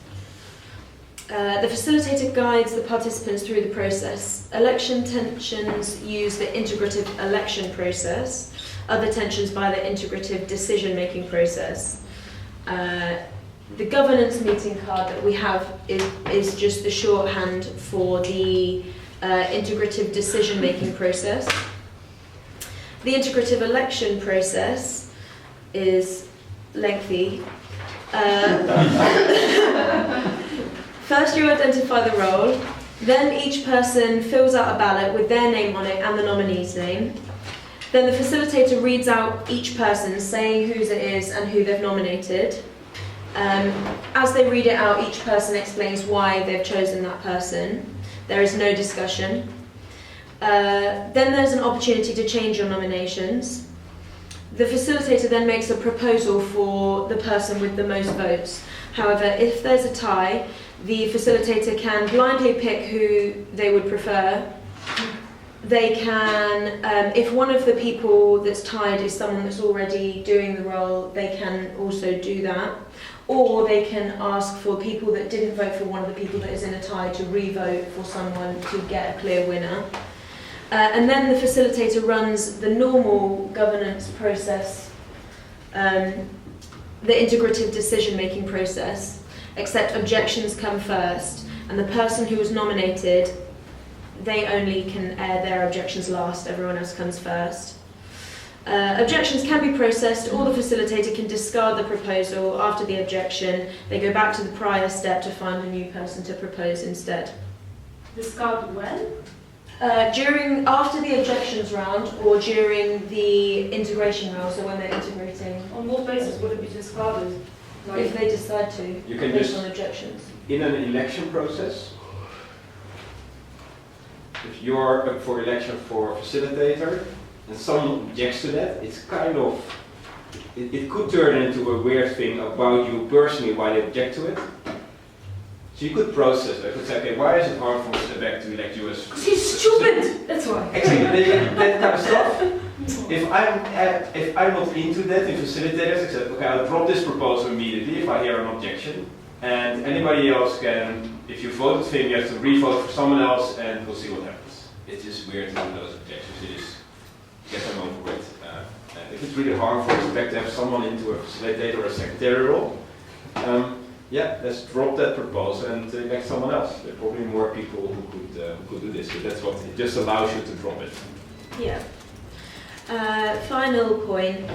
The facilitator guides the participants through the process. Election tensions use the integrative election process, other tensions by the integrative decision-making process. The governance meeting card that we have is just the shorthand for the integrative decision-making process. The integrative election process is lengthy. First you identify the role, then each person fills out a ballot with their name on it and the nominee's name. Then the facilitator reads out each person, saying whose it is and who they've nominated. As they read it out, each person explains why they've chosen that person. There is no discussion. Then there's an opportunity to change your nominations. The facilitator then makes a proposal for the person with the most votes. However, if there's a tie, the facilitator can blindly pick who they would prefer. They can, if one of the people that's tied is someone that's already doing the role, they can also do that. Or they can ask for people that didn't vote for one of the people that is in a tie to re-vote for someone to get a clear winner. And then the facilitator runs the normal governance process, the integrative decision-making process, except objections come first, and the person who was nominated, they only can air their objections last, everyone else comes first. Objections can be processed, or the facilitator can discard the proposal after the objection. They go back to the prior step to find a new person to propose instead. Discard when? After the objections round, or during the integration round, so when they're integrating. On what basis would it be discarded? If they decide to, You can based just, on objections. in an election process, if you're up for election for a facilitator and someone objects to that, it's kind of, it could turn into a weird thing about you personally, why they object to it. So you could process it. I could say, okay, why is it hard for Mr. Beck to elect you as... Because he's stupid! That's why. Exactly, that kind of stuff. If I'm not into that in facilitators, I said, okay, I'll drop this proposal immediately if I hear an objection. And anybody else can, if you voted for him, you have to re-vote for someone else and we'll see what happens. It's just weird to do those objections, you just get them over with. And if it's really harmful, expect to have someone into a facilitator or a secretary role. Yeah, let's drop that proposal and elect someone else. There are probably more people who could do this, but that's what it just allows you to drop it. Yeah. Final point.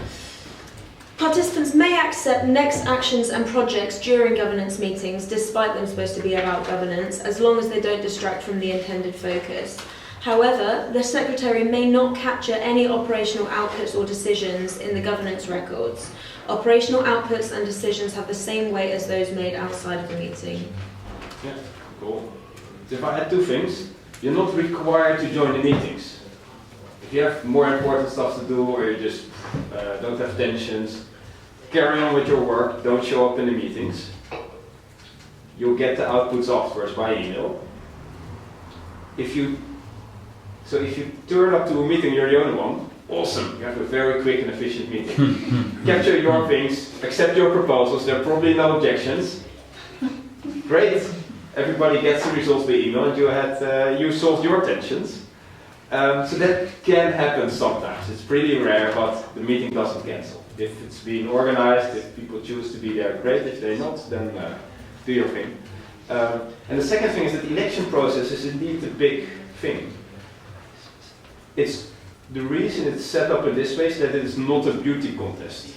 Participants may accept next actions and projects during governance meetings, despite them supposed to be about governance, as long as they don't distract from the intended focus. However, the Secretary may not capture any operational outputs or decisions in the governance records. Operational outputs and decisions have the same weight as those made outside of the meeting. Yeah, cool. So if I add two things, you're not required to join the meetings. If you have more important stuff to do or you just don't have tensions, carry on with your work, don't show up in the meetings. You'll get the outputs afterwards by email. If you turn up to a meeting, you're the only one, awesome, you have a very quick and efficient meeting. Capture your things, accept your proposals, there are probably no objections. Great, everybody gets the results by email and you solved your tensions. So that can happen sometimes, it's pretty rare, but the meeting doesn't cancel. If it's being organized, if people choose to be there, great, if they're not, then do your thing. And the second thing is that the election process is indeed a big thing. It's the reason it's set up in this way is that it is not a beauty contest.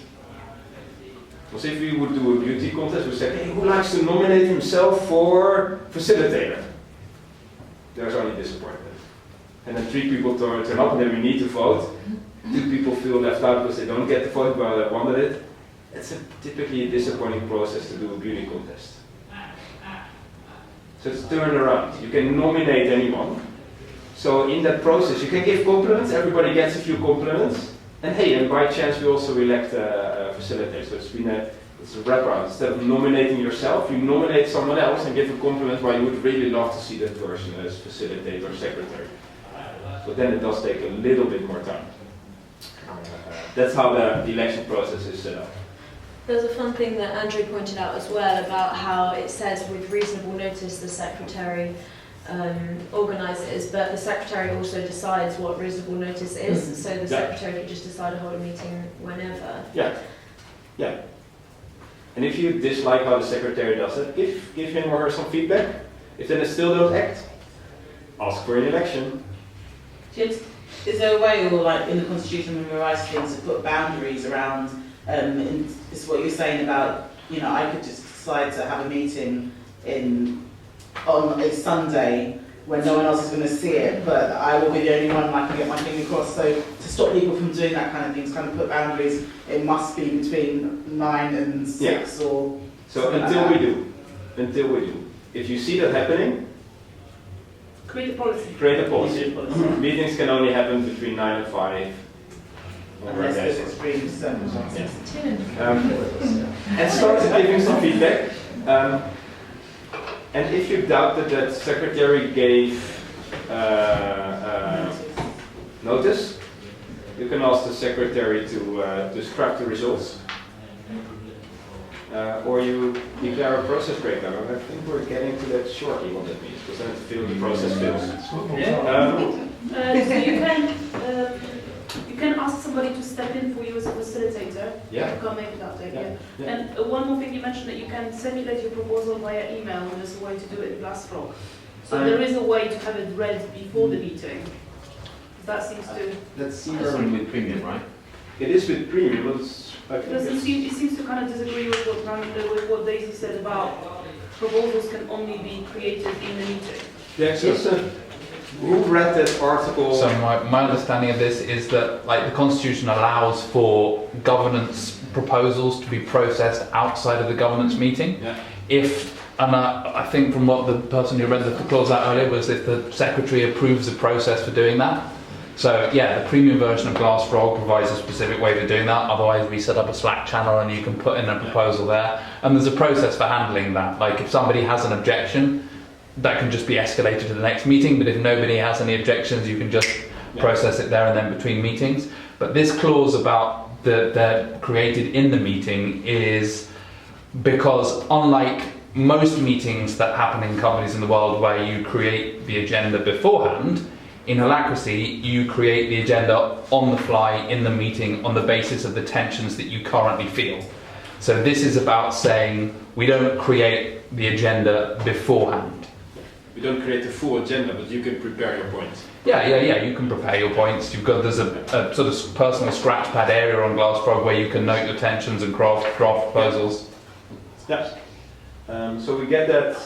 Because if we would do a beauty contest, we say, hey, who likes to nominate himself for facilitator? There's only disappointment. And then 3 people turn up and then we need to vote. 2 people feel left out because they don't get the vote while they wanted it. It's typically a disappointing process to do a beauty contest. So it's turned around. You can nominate anyone. So in that process, you can give compliments. Everybody gets a few compliments. And hey, and by chance, we also elect a facilitator. So it's a wraparound. Instead of nominating yourself, you nominate someone else and give a compliment why you would really love to see that person as facilitator or secretary. But then it does take a little bit more time. That's how the election process is set up. There's a fun thing that Andrew pointed out as well about how it says with reasonable notice the secretary organises, but the secretary also decides what reasonable notice is, so the secretary can just decide to hold a meeting whenever. Yeah. And if you dislike how the secretary does it, give him or her some feedback. If then they still don't act, ask for an election. Is there a way, or like in the constitution when we write things, to put boundaries around? It's what you're saying about, I could just decide to have a meeting on a Sunday when no one else is going to see it, but I will be the only one and I can get my thing across. So to stop people from doing that kind of thing, to kind of put boundaries, it must be between 9 and 6 or. So until we do. If you see that happening, create a policy. Create a policy. Meetings can only happen between 9 and 5. Unless there's extreme circumstances. And start giving some feedback. And if you doubt that secretary gave notice, you can ask the secretary to scrap the results. Or you declare a process breakdown. I think we're getting to that shortly what that means, because then the process fails. So you can ask somebody to step in for you as a facilitator. Yeah. You can make that idea. Yeah. And one more thing, you mentioned that you can circulate your proposal via email, and there's a way to do it in Glassfrog. So there is a way to have it read before the meeting. That seems to. That's with premium, right? It is with premium, but it's. It seems to kind of disagree with what Daisy said about proposals can only be created in the meeting. Yeah, so who read that article? So my understanding of this is that the Constitution allows for governance proposals to be processed outside of the governance meeting. Yeah. And I think from what the person who read the clause out earlier was if the secretary approves the process for doing that. So yeah, the premium version of Glassfrog provides a specific way for doing that. Otherwise, we set up a Slack channel and you can put in a proposal there. And there's a process for handling that. Like if somebody has an objection, that can just be escalated to the next meeting. But if nobody has any objections, you can just process it there and then between meetings. But this clause about they're created in the meeting is because unlike most meetings that happen in companies in the world where you create the agenda beforehand, in Holacracy, you create the agenda on the fly in the meeting on the basis of the tensions that you currently feel. So this is about saying we don't create the agenda beforehand. We don't create a full agenda, but you can prepare your points. Yeah, you can prepare your points. There's a sort of personal scratch pad area on Glassfrog where you can note your tensions and craft proposals. Yes. So we get that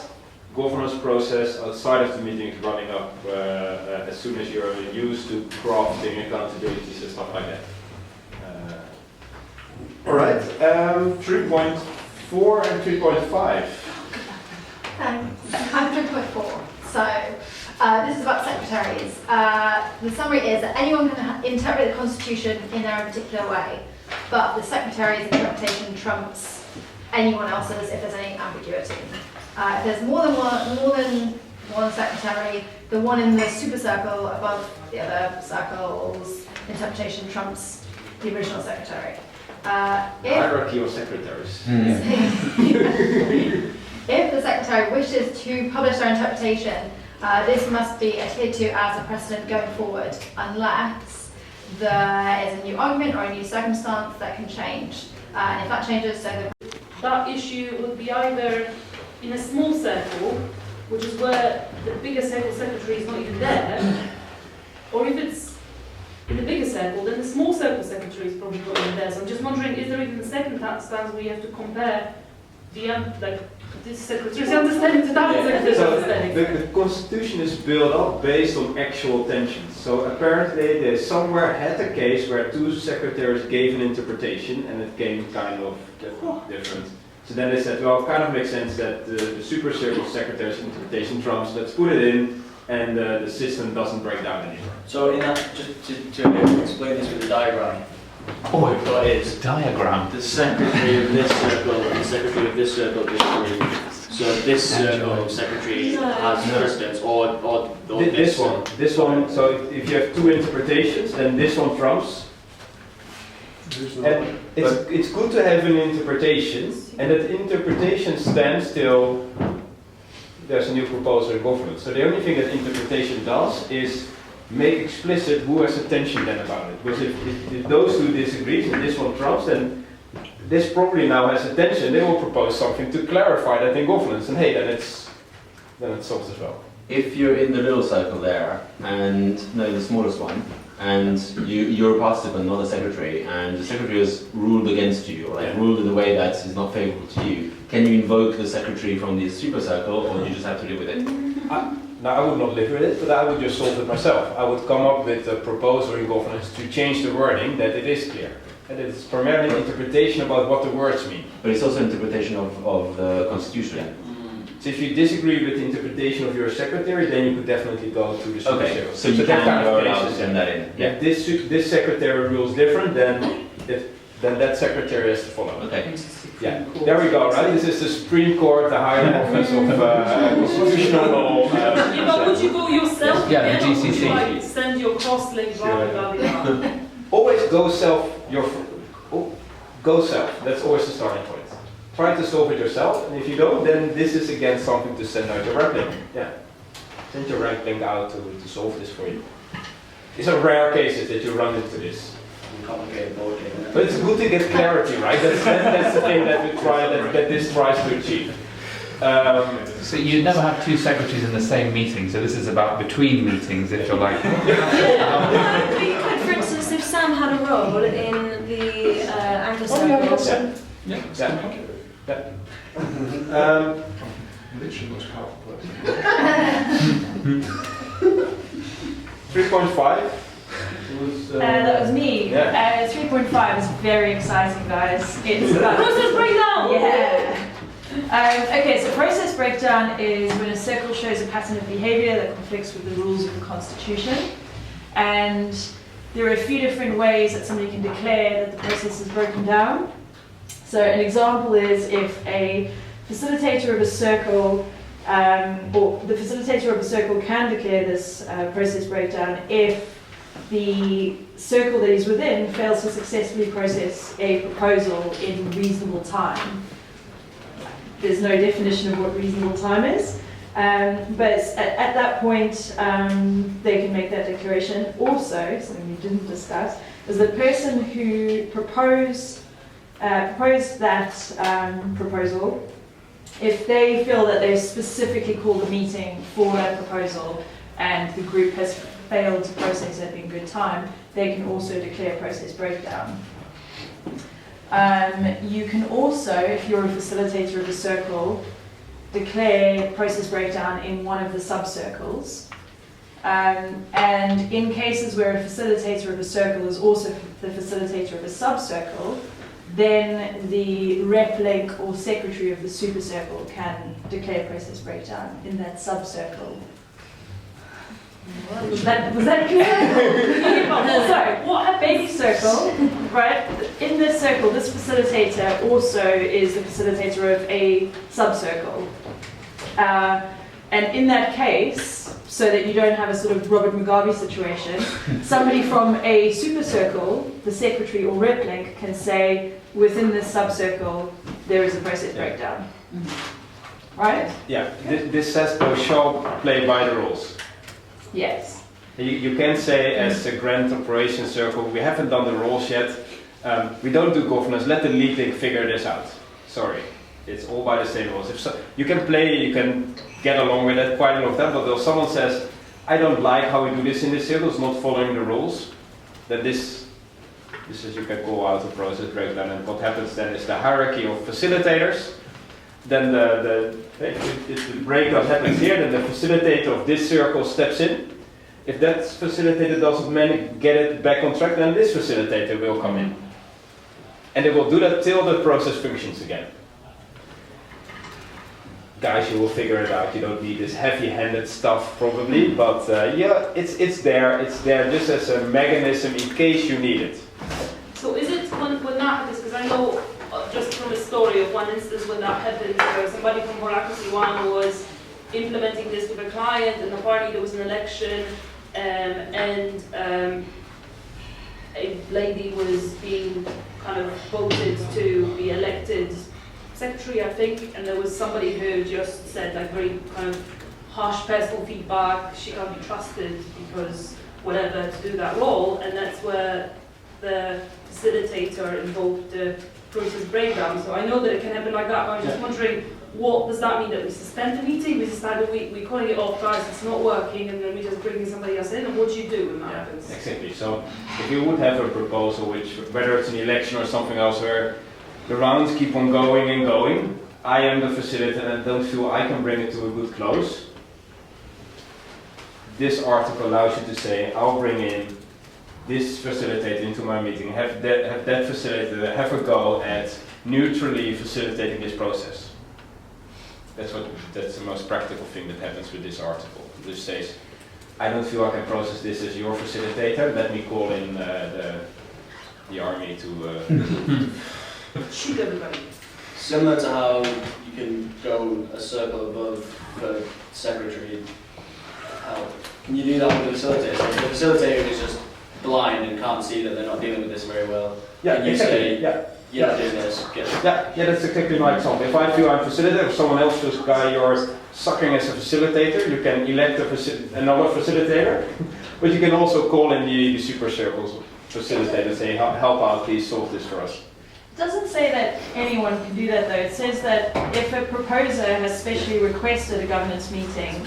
governance process outside of the meetings running up as soon as you're used to crafting accountabilities and stuff like that. All right, 3.4 and 3.5. I'm 3.4. So this is about secretaries. The summary is that anyone can interpret the Constitution in their own particular way, but the secretary's interpretation trumps anyone else's if there's any ambiguity. If there's more than one secretary, the one in the super circle above the other circles interpretation trumps the original secretary. Hierarchy of secretaries. If the secretary wishes to publish their interpretation, this must be adhered to as a precedent going forward, unless there is a new argument or a new circumstance that can change. And if that changes, that issue would be either in a small circle, which is where the bigger circle secretary is not even there, or if it's in the bigger circle, then the small circle secretary is probably not even there. So I'm just wondering, is there even a second stance where you have to compare this secretary's understanding the town secretary's So understanding. the constitution is built up based on actual tensions. So apparently they somewhere had a case where two secretaries gave an interpretation and it came kind of different. So then they said, well, it kind of makes sense that the super circle secretary's interpretation trumps, let's put it in, and the system doesn't break down anymore. So in that, just to explain this with the diagram, what we've got is Diagram. the secretary of this circle and the secretary of this circle disagree. So this circle secretary has precedence, or This one. So if you have two interpretations, then this one trumps. And it's good to have an interpretation, and that interpretation stands till there's a new proposal in government. So the only thing that interpretation does is make explicit who has attention then about it. Because if those two disagree and this one trumps, then this probably now has attention. They will propose something to clarify that in governance, and hey, then it's solved as well. If you're in the little circle there, and no, the smallest one, and you're a participant, not a secretary, and the secretary has ruled against you, or like ruled in a way that is not favourable to you, can you invoke the secretary from the super circle, or do you just have to live with it? Now, I would not live with it, but I would just solve it myself. I would come up with a proposal in governance to change the wording that it is clear. And it's primarily interpretation about what the words mean. But it's also interpretation of the constitution. So if you disagree with the interpretation of your secretary, then you could definitely go to the super Okay, circle. so you that can kind go of allowed to cases, send that in. If this secretary rules different, then that secretary has to follow. Okay. Yeah, there we go, right? This is the Supreme Court, the higher office of constitutional law. Yeah, but would you go yourself Yeah, again, the or would you GCC. like send your cross-link, blah, blah, blah, blah? Always go self. Go self. That's always the starting point. Try to solve it yourself, and if you don't, then this is again something to send out your rank link. Yeah, send your rank link out to solve this for you. These are rare cases that you run into this. complicated board game. But it's good to get clarity, right? That's the thing that we try that this tries to achieve. So you'd never have two secretaries in the same meeting, so this is about between meetings, if you're like... For instance, if Sam had a role in the anchor circle... Literally much half a 3.5 was... that was me. Yeah. 3.5 is very exciting, guys. It's about... Process breakdown! Yeah! Okay, so process breakdown is when a circle shows a pattern of behavior that conflicts with the rules of the Constitution. And there are a few different ways that somebody can declare that the process is broken down. So an example is if a facilitator of a circle, or the facilitator of a circle can declare this process breakdown if the circle that he's within fails to successfully process a proposal in reasonable time. There's no definition of what reasonable time is, but at that point they can make that declaration. Also, something we didn't discuss, is the person who proposed that proposal, if they feel that they've specifically called a meeting for that proposal and the group has failed to process it in good time, they can also declare process breakdown. You can also, if you're a facilitator of a circle, declare process breakdown in one of the sub-circles. And in cases where a facilitator of a circle is also the facilitator of a sub-circle, then the rep link or secretary of the super circle can declare process breakdown in that sub-circle. Was that clear? So, what a big circle, right? In this circle, this facilitator also is the facilitator of a sub-circle. And in that case, so that you don't have a sort of Robert Mugabe situation, somebody from a super circle, the secretary or rep link, can say, within this sub-circle, there is a process breakdown. Right? Yeah, this says though shall play by the rules. Yes. You can say as a grant operation circle, we haven't done the rules yet, we don't do governance, let the lead link figure this out. Sorry, it's all by the same rules. You can play, you can get along with it, quite a lot of that, but if someone says, I don't like how we do this in this circle, it's not following the rules, then this is, you can call out a process breakdown, and what happens then is the hierarchy of facilitators then if the breakdown happens here, then the facilitator of this circle steps in. If that facilitator doesn't get it back on track, then this facilitator will come in. And they will do that till the process functions again. Guys, you will figure it out. You don't need this heavy-handed stuff probably, but yeah, it's there just as a mechanism in case you need it. So is it when that happens, because I know just from a story of one instance when that happened, where somebody from Holacracy 1 was implementing this with a client, and apparently there was an election, and a lady was being kind of voted to be elected secretary, I think, and there was somebody who just said like very kind of harsh personal feedback, she can't be trusted because whatever to do that role, and that's where the facilitator invoked the process breakdown. So I know that it can happen like that, but I'm just wondering, what does that mean? That we suspend the meeting, we decide we're calling it off, guys, it's not working, and then we just bring somebody else in, and what do you do when that happens? Exactly. So if you would have a proposal, which whether it's an election or something else, where the rounds keep on going and going, I am the facilitator and don't feel I can bring it to a good close. This article allows you to say, I'll bring in this facilitator into my meeting, have that facilitator have a go at neutrally facilitating this process. That's the most practical thing that happens with this article. It just says, I don't feel I can process this as your facilitator, let me call in the army to shoot everybody. Similar to how you can go a circle above the secretary, how can you do that with the facilitator? So if the facilitator is just blind and can't see that they're not dealing with this very well, yeah, you exactly. say, you're not doing this, get it. Yeah, that's exactly my example. If I feel I'm facilitator, if someone else feels, guy, you're sucking as a facilitator, you can elect another facilitator, but you can also call in the super circles facilitator and say, help out, please solve this for us. It doesn't say that anyone can do that though. It says that if a proposer has specially requested a governance meeting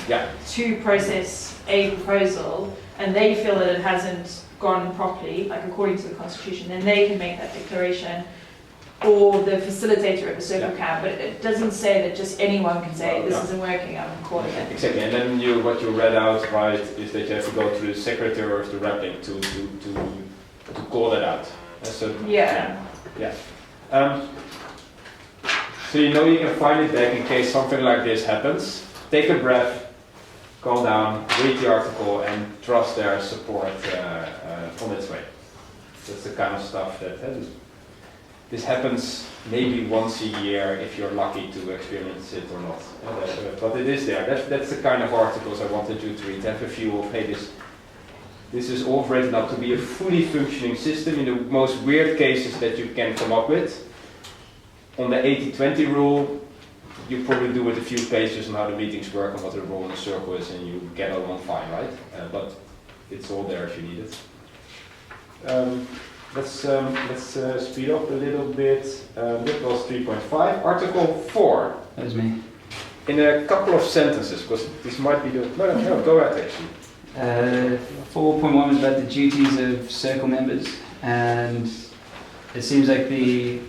to process a proposal and they feel that it hasn't gone properly, like according to the Constitution, then they can make that declaration, or the facilitator of the circle can, but it doesn't say that just anyone can say, this isn't working, I'm calling it. Exactly, and then what you read out, right, is that you have to go through the secretary of the wrapping to call that out. So, yeah. So you know you can find it back in case something like this happens. Take a breath, calm down, read the article, and trust their support on its way. That's the kind of stuff that this happens maybe once a year if you're lucky to experience it or not. But it is there. That's the kind of articles I wanted you to read. Have a view of, hey, this is all written up to be a fully functioning system in the most weird cases that you can come up with. On the 80-20 rule, you probably do with a few pages on how the meetings work and what the role in the circle is, and you get along fine, right? But it's all there if you need it. Let's speed up a little bit. That was 3.5. Article 4. That was me. In a couple of sentences, because this might be the... No, go ahead actually. 4.1 was about the duties of circle members, and it seems like the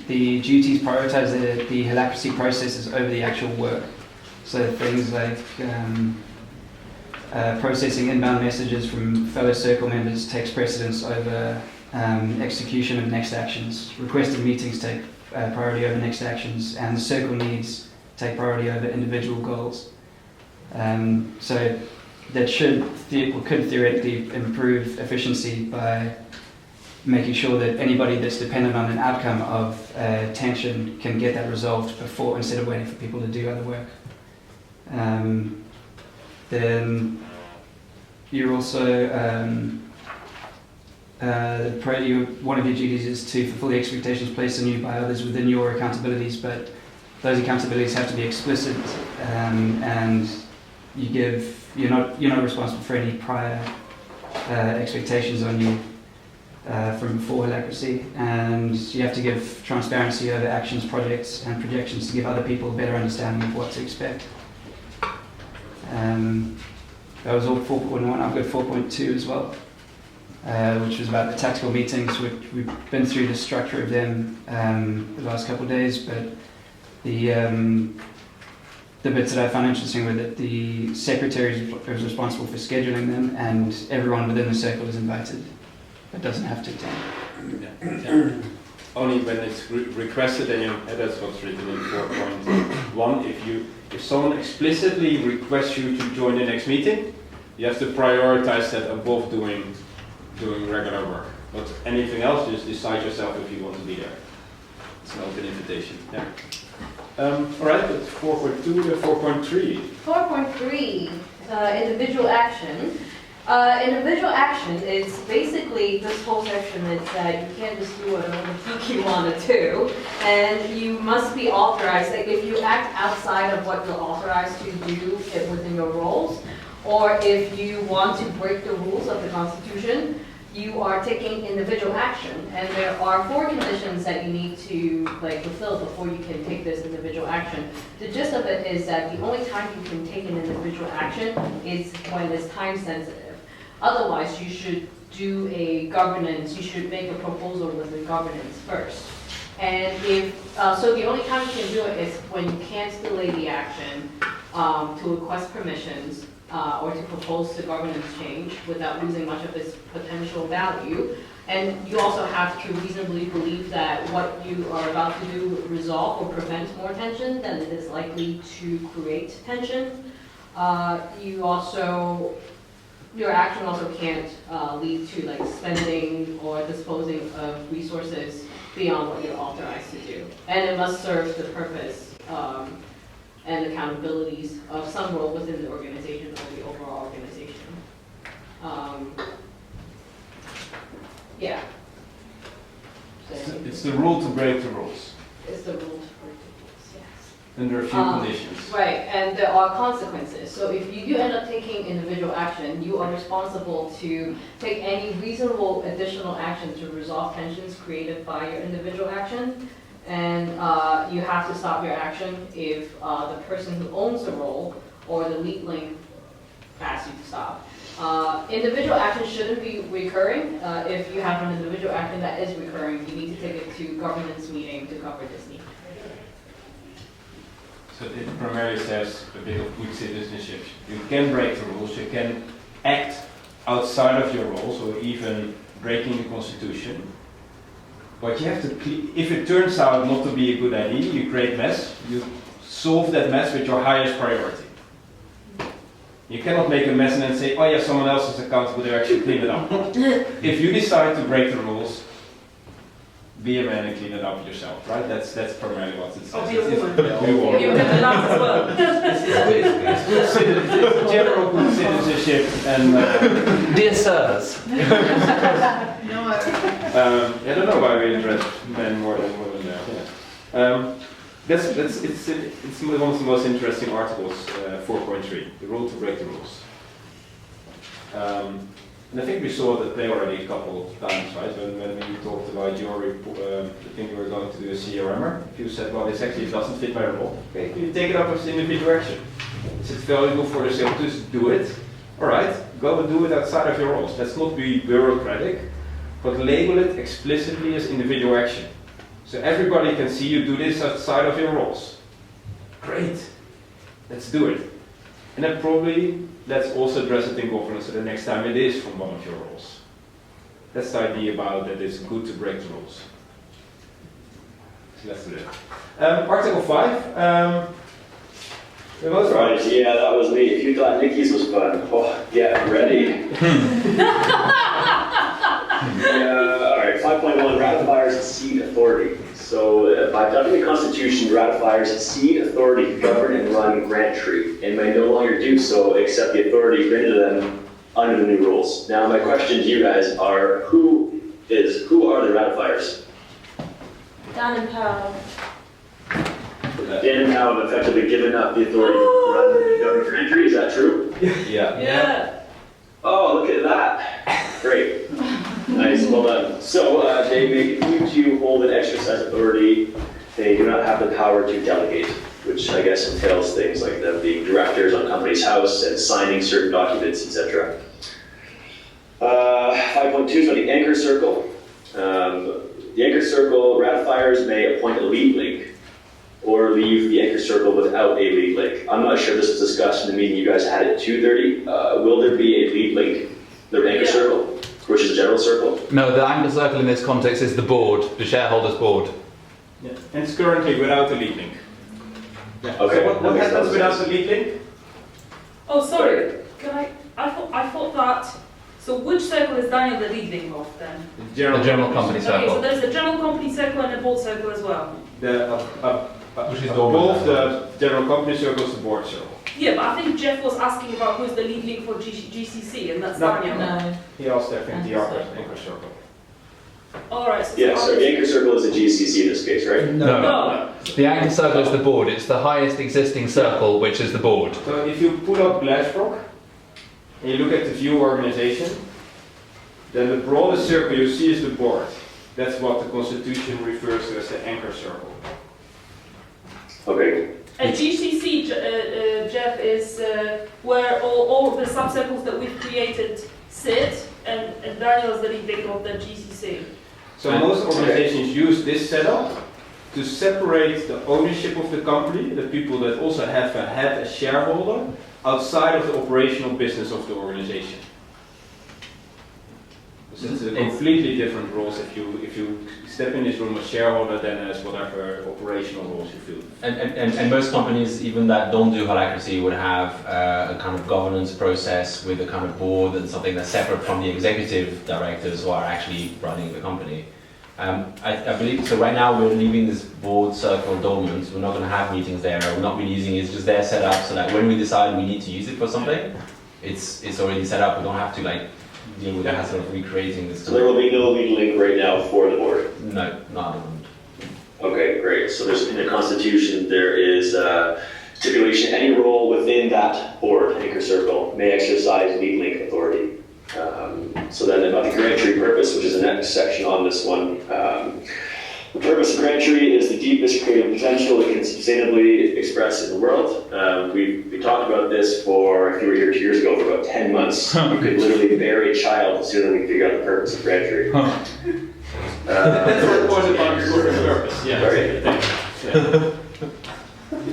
duties prioritize the Holacracy processes over the actual work. So things like processing inbound messages from fellow circle members takes precedence over execution of next actions. Requested meetings take priority over next actions, and the circle needs take priority over individual goals. So that could theoretically improve efficiency by making sure that anybody that's dependent on an outcome of tension can get that resolved before, instead of waiting for people to do other work. Then you're also one of your duties is to fulfill the expectations placed on you by others within your accountabilities, but those accountabilities have to be explicit, and you're not responsible for any prior expectations on you from before Holacracy, and you have to give transparency over actions, projects, and projections to give other people a better understanding of what to expect. That was all 4.1. I've got 4.2 as well, which was about the tactical meetings. We've been through the structure of them the last couple of days, but the bits that I found interesting were that the secretary is responsible for scheduling them, and everyone within the circle is invited, but doesn't have to attend. Yeah. Only when it's requested, and that's what's written in 4.1. If someone explicitly requests you to join the next meeting, you have to prioritize that above doing regular work. But anything else, just decide yourself if you want to be there. It's an open invitation. Yeah. All right, that's 4.2 to 4.3. 4.3, individual action. Individual action is basically this whole section is that you can't just do whatever the fuck you want to do, and you must be authorized. Like if you act outside of what you're authorized to do within your roles, or if you want to break the rules of the Constitution, you are taking individual action, and there are 4 conditions that you need to fulfill before you can take this individual action. The gist of it is that the only time you can take an individual action is when it's time sensitive. Otherwise, you should do a governance. You should make a proposal with the governance first. And so the only time you can do it is when you can't delay the action to request permissions. Or to propose the governance change without losing much of its potential value. And you also have to reasonably believe that what you are about to do will resolve or prevent more tension than it is likely to create tension. Your action also can't lead to spending or disposing of resources beyond what you're authorized to do. And it must serve the purpose and accountabilities of some role within the organization or the overall organization. Yeah. It's the rule to break the rules. It's the rule to break the rules, yes. And there are a few conditions. Right, and there are consequences. So if you do end up taking individual action, you are responsible to take any reasonable additional action to resolve tensions created by your individual action. And you have to stop your action if the person who owns the role or the lead link asks you to stop. Individual action shouldn't be recurring. If you have an individual action that is recurring, you need to take it to governance meeting to cover this need. So it primarily says a bit of good citizenship. You can break the rules, you can act outside of your roles, or even breaking the Constitution. But you have to, if it turns out not to be a good idea, you create mess, you solve that mess with your highest priority. You cannot make a mess and then say, oh yeah, someone else is accountable, they actually clean it up. If you decide to break the rules, be a man and clean it up yourself, right? That's primarily what it says. Oh, be a woman. You can do that as well. It's general good citizenship and... Dear sirs. I don't know why we address men more than women there. Yeah. It's one of the most interesting articles, 4.3, the rule to break the rules. And I think we saw that play already a couple of times, right? When we talked about your report, I think we were going to do a CRMer. If you said, well, this actually doesn't fit my role, okay, can you take it up as individual action? Is it valuable for the sale to do it? All right, go and do it outside of your roles. Let's not be bureaucratic, but label it explicitly as individual action. So everybody can see you do this outside of your roles. Great, let's do it. And then probably let's also address it in governance so the next time it is from one of your roles. That's the idea about that it's good to break the rules. So let's do that. Article 5. Right, yeah, that was me. If you thought Nikki's was fun, oh, get ready. Alright, 5.1, ratifiers cede authority. So by adopting the Constitution, ratifiers cede authority to govern and run GrantTree and may no longer do so except the authority granted to them under the new rules. Now my question to you guys are, who are the ratifiers? Dan and Powell. Dan and Powell have effectively given up the authority to run and govern GrantTree, is that true? Yeah. Oh, look at that. Great. Nice, well done. So they may continue to hold and exercise authority. They do not have the power to delegate, which I guess entails things like them being directors on company's house and signing certain documents, etc. 5.2 is on the anchor circle. The anchor circle ratifiers may appoint a lead link or leave the anchor circle without a lead link. I'm not sure this was discussed in the meeting you guys had at 2:30. Will there be a lead link, the anchor circle, which is a general circle? No, the anchor circle in this context is the board, the shareholders board. Yeah. And it's currently without a lead link. Yeah. Okay. So what happens without the lead link? Oh, sorry. I thought that. So which circle is Daniel the lead link of then? The general company Okay, circle. so there's a general company circle and a board circle as well. Which is above the general company circle is the board circle. Yeah, but I think Jeff was asking about who's the lead link for GCC, and that's No. Daniel. No. He asked, I think, the anchor circle. All right. So Yeah, so the anchor circle is a GCC in this case, right? No. The anchor circle is the board. It's the highest existing circle, which is the board. So if you put up Glassrock and you look at the view organization, then the broadest circle you see is the board. That's what the Constitution refers to as the anchor circle. Okay. And GCC, Jeff, is where all the subcircles that we've created sit, and Daniel is the lead link of the GCC. So most organizations use this setup to separate the ownership of the company, the people that also have a head as shareholder, outside of the operational business of the organization. So it's a completely different roles if you step in this room as shareholder than as whatever operational roles you feel. And most companies, even that don't do Holacracy, would have a kind of governance process with a kind of board and something that's separate from the executive directors who are actually running the company. I believe, so right now we're leaving this board circle dormant. We're not going to have meetings there. We're not really using it. It's just there set up so that when we decide we need to use it for something, it's already set up. We don't have to deal with the hassle of recreating this. So there will be no lead link right now for the board? No, not at the moment. Okay, great. So there's, in the Constitution, there is stipulation, any role within that board, anchor circle, may exercise lead link authority. So then about the GrantTree purpose, which is the next section on this one. The purpose of GrantTree is the deepest creative potential it can sustainably express in the world. We talked about this for, if you were here 2 years ago, for about 10 months. You could literally bury a child sooner than we figure out the purpose of GrantTree. That's what was about the purpose. Yeah. Right.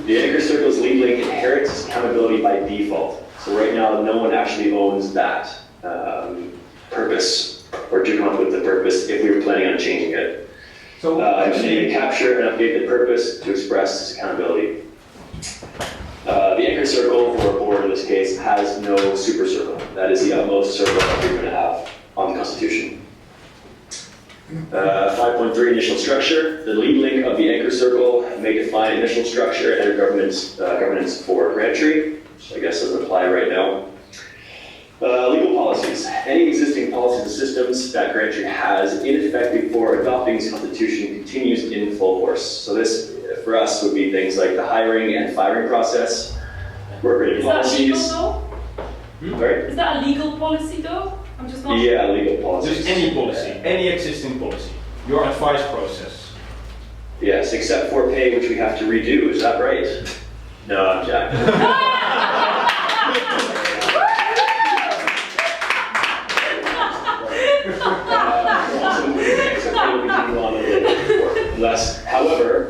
The anchor circle's lead link inherits accountability by default. So right now, no one actually owns that purpose, or to come up with the purpose if we were planning on changing it. So they capture and update the purpose to express this accountability. The anchor circle, or board in this case, has no super circle. That is the utmost circle that we're going to have on the Constitution. 5.3 initial structure. The lead link of the anchor circle may define initial structure and governance for GrantTree, which I guess doesn't apply right now. Legal policies. Any existing policies and systems that GrantTree has in effect before adopting this Constitution continues in full force. So this, for us, would be things like the hiring and firing process, work-related policies. Is that legal though? Sorry? Is that a legal policy though? I'm just not. Yeah, legal policies. Just any policy, any existing policy. Your advice process. Yes, except for pay, which we have to redo. Is that right? No, I'm joking. However,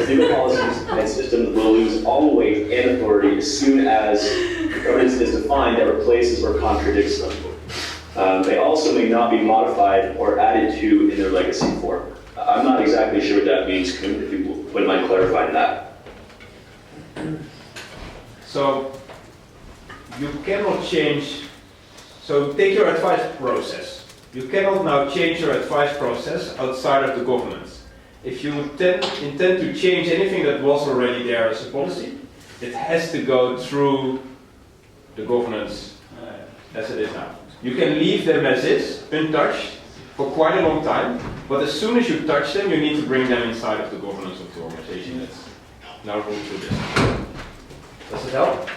legal policies and systems will lose all weight and authority as soon as governance is defined that replaces or contradicts them. They also may not be modified or added to in their legacy form. I'm not exactly sure what that means. Koen, if you wouldn't mind clarifying that. So you cannot change. So take your advice process. You cannot now change your advice process outside of the governance. If you intend to change anything that was already there as a policy, it has to go through the governance as it is now. You can leave them as is, untouched, for quite a long time, but as soon as you touch them, you need to bring them inside of the governance of the organization. That's now ruled through this. Does it help?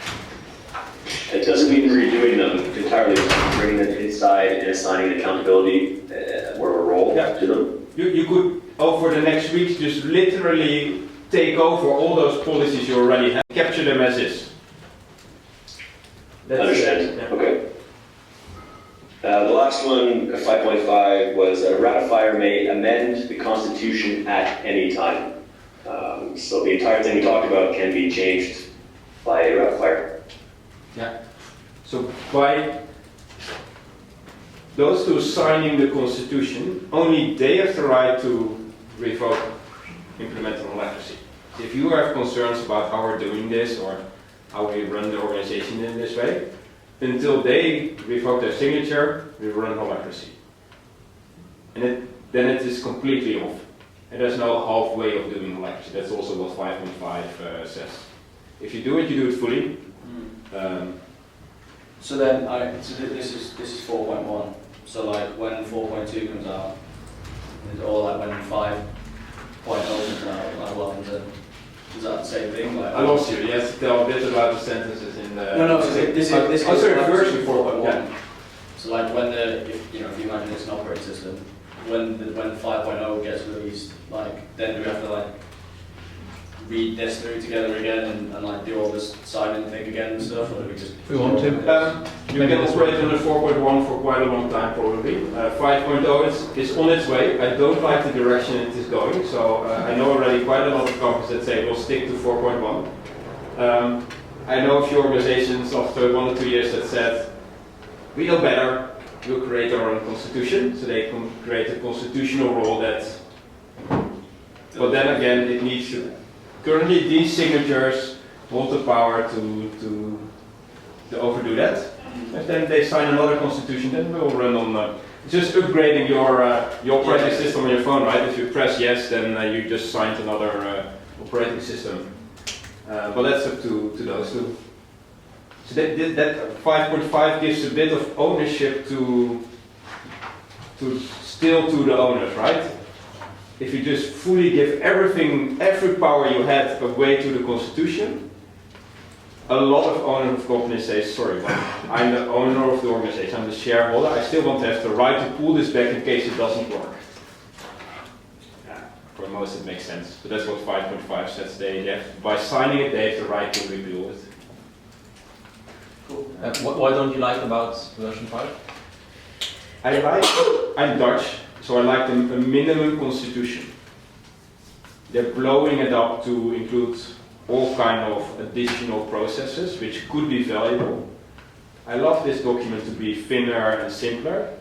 It doesn't mean redoing them entirely, bringing them inside and assigning accountability or a role to them. You could, over the next weeks, just literally take over all those policies you already have, capture them as is. Understand. Okay. The last one, 5.5, was a ratifier may amend the Constitution at any time. So the entire thing we talked about can be changed by a ratifier. Yeah. So by those two signing the Constitution, only they have the right to revoke implementing Holacracy. If you have concerns about how we're doing this or how we run the organization in this way, until they revoke their signature, we run Holacracy. And then it is completely off. And there's no halfway of doing Holacracy. That's also what 5.5 says. If you do it fully. So then, this is 4.1. So like when 4.2 comes out, or like when 5.0 comes out, like what happens then? Is that the same thing? Like, I lost you. You have to tell a bit about the sentences in the... No, so this is version 4.1. Yeah. So like when if you imagine it's an operating system, when 5.0 gets released, like then do we have to like read this through together again and like do all this signing thing again and stuff, or do we just... If we want to. You can operate under 4.1 for quite a long time probably. 5.0 is on its way. I don't like the direction it is going, so I know already quite a lot of companies that say we'll stick to 4.1. I know a few organizations after 1 or 2 years that said, we know better, we'll create our own constitution, so they can create a constitutional role that... But then again, it needs to... Currently, these signatures hold the power to overdo that. If then they sign another constitution, then we'll run on. Just upgrading your operating system on your phone, right? If you press yes, then you just signed another operating system. But that's up to those two. So that 5.5 gives a bit of ownership to the owners, right? If you just fully give everything, every power you had away to the Constitution, a lot of owners of companies say, sorry, but I'm the owner of the organization, I'm the shareholder, I still want to have the right to pull this back in case it doesn't work. Yeah, for most it makes sense. So that's what 5.5 says. They have, by signing it, they have the right to repeal it. Cool. What don't you like about version 5? I'm Dutch. So I like a minimum constitution. They're blowing it up to include all kind of additional processes, which could be valuable. I love this document to be thinner and simpler,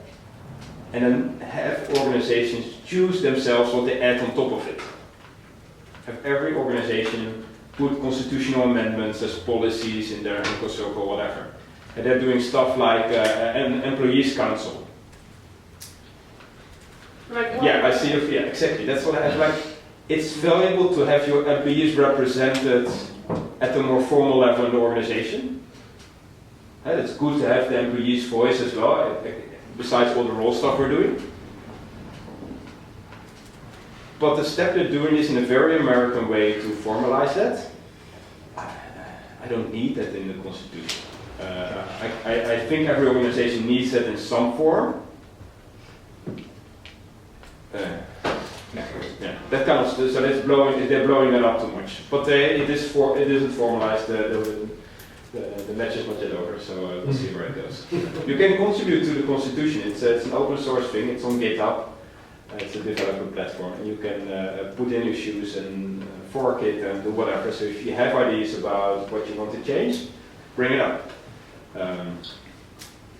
and then have organizations choose themselves what they add on top of it. Have every organization put constitutional amendments as policies in their Inco Circle, whatever. And they're doing stuff like an employees council. Yeah, I see. Yeah, exactly. That's what I have. Like, it's valuable to have your employees represented at a more formal level in the organization. And it's good to have the employees' voice as well, besides all the role stuff we're doing. But the step they're doing is in a very American way to formalize that. I don't need that in the Constitution. I think every organization needs that in some form. Yeah, that kind of so that's they're blowing that up too much. But it isn't formalized. The match is not yet over, so we'll see where it goes. You can contribute to the Constitution. It's an open source thing. It's on GitHub. It's a development platform, and you can put in issues and fork it and do whatever. So if you have ideas about what you want to change, bring it up.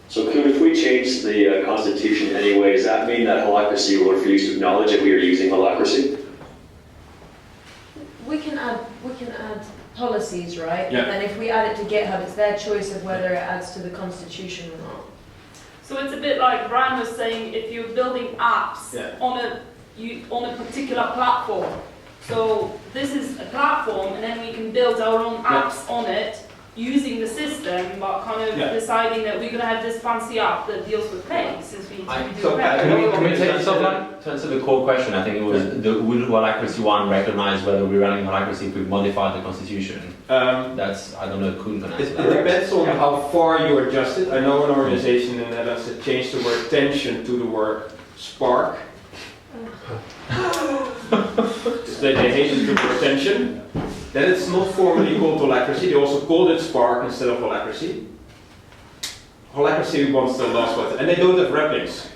So Koen, if we change the Constitution anyway, does that mean that Holacracy will refuse to acknowledge that we are using Holacracy? We can add policies, right? Yeah. And then if we add it to GitHub, it's their choice of whether it adds to the Constitution or not. So it's a bit like Brian was saying, if you're building apps Yeah. on a particular platform. So this is a platform, and then we can build our own apps on it using the system, but kind of deciding that we're going to have this fancy app that deals with pay, since we do Can we take this offline? To answer the core question, I think it was, would Holacracy 1 recognize whether we're running Holacracy if we modify the Constitution? That's, I don't know, Koen can answer that. It depends on how far you adjust it. I know an organization in the Netherlands that changed the word tension to the word spark. They hated the word tension. Then it's not formally called Holacracy. They also called it Spark instead of Holacracy. Holacracy wants the last one, and they don't have wrappings.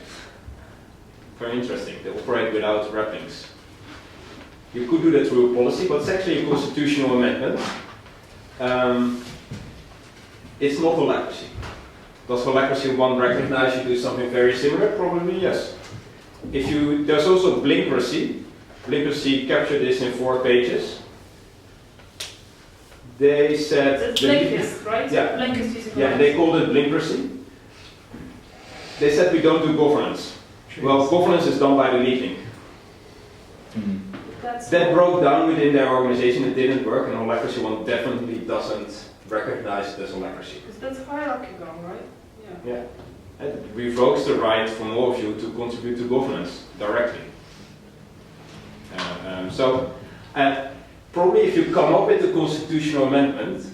Very interesting. They operate without wrappings. You could do that through a policy, but it's actually a constitutional amendment. It's not Holacracy. Does Holacracy 1 recognize you do something very similar? Probably yes. There's also Blinkracy. Blinkracy captured this in 4 pages. They said... It's Blinkist, right? Yeah. Blinkist using Yeah, they called it Blinkracy. They said we don't do governance. Well, governance is done by the lead link. That broke down within their organization, it didn't work, and Holacracy 1 definitely doesn't recognize it as Holacracy. Because that's hierarchical, right? Yeah. It revokes the right from all of you to contribute to governance directly. Probably if you come up with a constitutional amendment,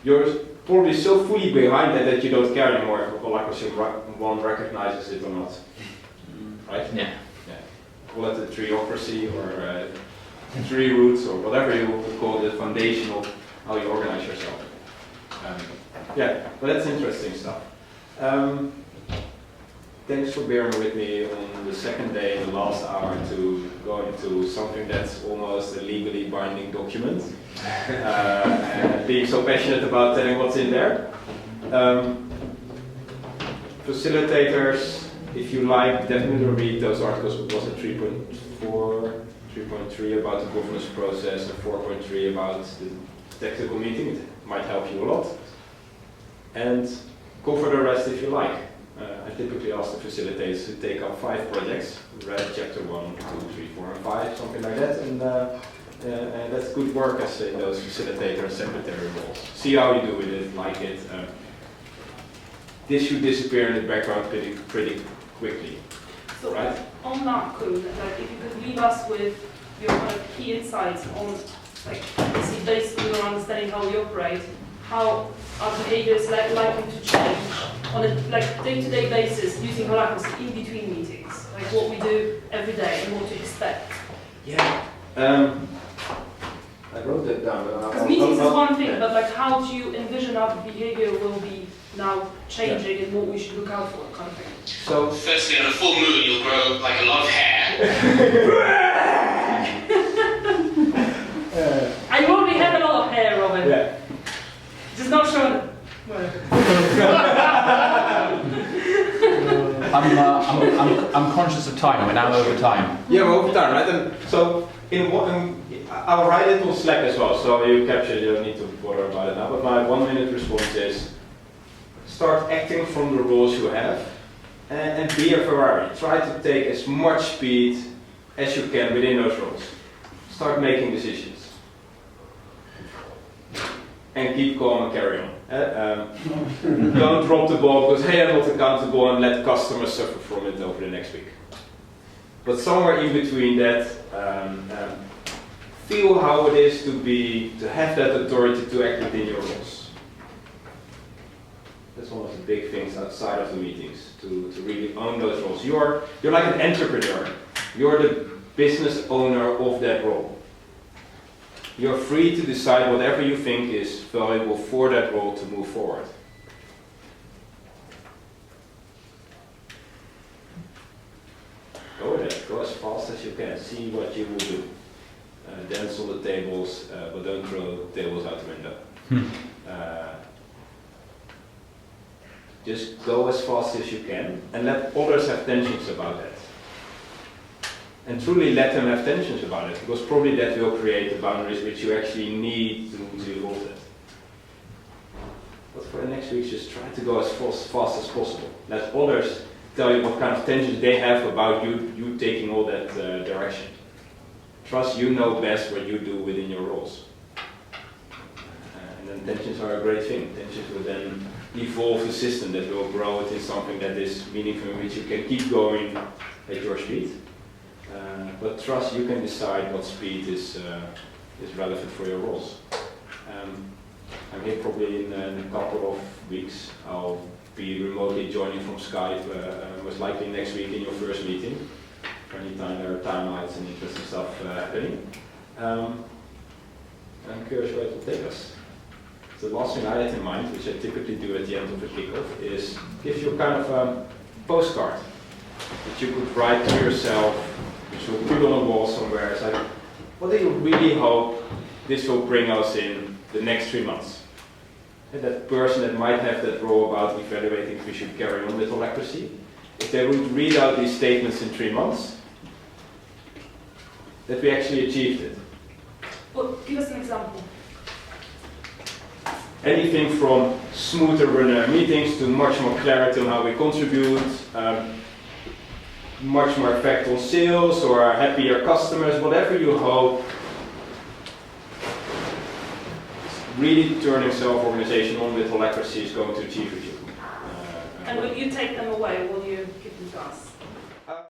you're probably so fully behind that you don't care anymore if Holacracy 1 recognizes it or not. Right? Yeah. Call it a treeocracy or tree roots or whatever you would call the foundation of how you organize yourself. But that's interesting stuff. Thanks for bearing with me on the second day, the last hour, to go into something that's almost a legally binding document. And being so passionate about telling what's in there. Facilitators, if you like, definitely read those articles. It was a 3.4, 3.3 about the governance process, and 4.3 about the tactical meeting. It might help you a lot. And go for the rest if you like. I typically ask the facilitators to take up 5 projects, read chapter 1, 2, 3, 4, and 5, something like that. And that's good work as in those facilitator and secretary roles. See how you do with it, like it. This should disappear in the background pretty quickly. So right? On that, Koen, like if you could leave us with your kind of key insights on, like, obviously based on your understanding how we operate, how our behavior is likely to change on a day-to-day basis using Holacracy in between meetings, like what we do every day and what to expect. Yeah. I wrote that down. Because meetings is one thing, but like how do you envision our behavior will be now changing and what we should look out for, kind of thing. So firstly, on a full moon, you'll grow like a lot of hair. I already have a lot of hair, Robin. Yeah. Just not showing. I'm conscious of time. We're now over time. Yeah, we're over time, right? And so I'll write it on Slack as well, so you capture it. You don't need to bother about it now. But my 1-minute response is: start acting from the rules you have, and be a Ferrari. Try to take as much speed as you can within those rules. Start making decisions, and keep calm and carry on. Don't drop the ball because hey, I'm not accountable, and let customers suffer from it over the next week. But somewhere in between that, feel how it is to have that authority to act within your roles. That's one of the big things outside of the meetings, to really own those roles. You're like an entrepreneur. You're the business owner of that role. You're free to decide whatever you think is valuable for that role to move forward. Go with it. Go as fast as you can. See what you will do. Dance on the tables, but don't throw tables out the window. Just go as fast as you can and let others have tensions about that. And truly let them have tensions about it, because probably that will create the boundaries which you actually need to evolve it. But for the next week, just try to go as fast as possible. Let others tell you what kind of tensions they have about you taking all that direction. Trust you know best what you do within your roles. And then tensions are a great thing. Tensions will then evolve the system that will grow it in something that is meaningful, in which you can keep going at your speed. But trust you can decide what speed is relevant for your roles. I'm here probably in a couple of weeks. I'll be remotely joining from Skype, most likely next week in your first meeting. Anytime there are timeouts and interesting stuff happening. I'm curious where it will take us. The last thing I had in mind, which I typically do at the end of the kickoff, is give you kind of a postcard that you could write to yourself, which you'll put on a wall somewhere. It's like, what do you really hope this will bring us in the next 3 months? And that person that might have that role about evaluating if we should carry on with Holacracy, if they would read out these statements in 3 months, that we actually achieved it. Well, give us an example. Anything from smoother runner meetings to much more clarity on how we contribute, much more effect on sales or happier customers, whatever you hope. Really turning self-organization on with Holacracy is going to achieve with you. And will you take them away? Will you give them to us?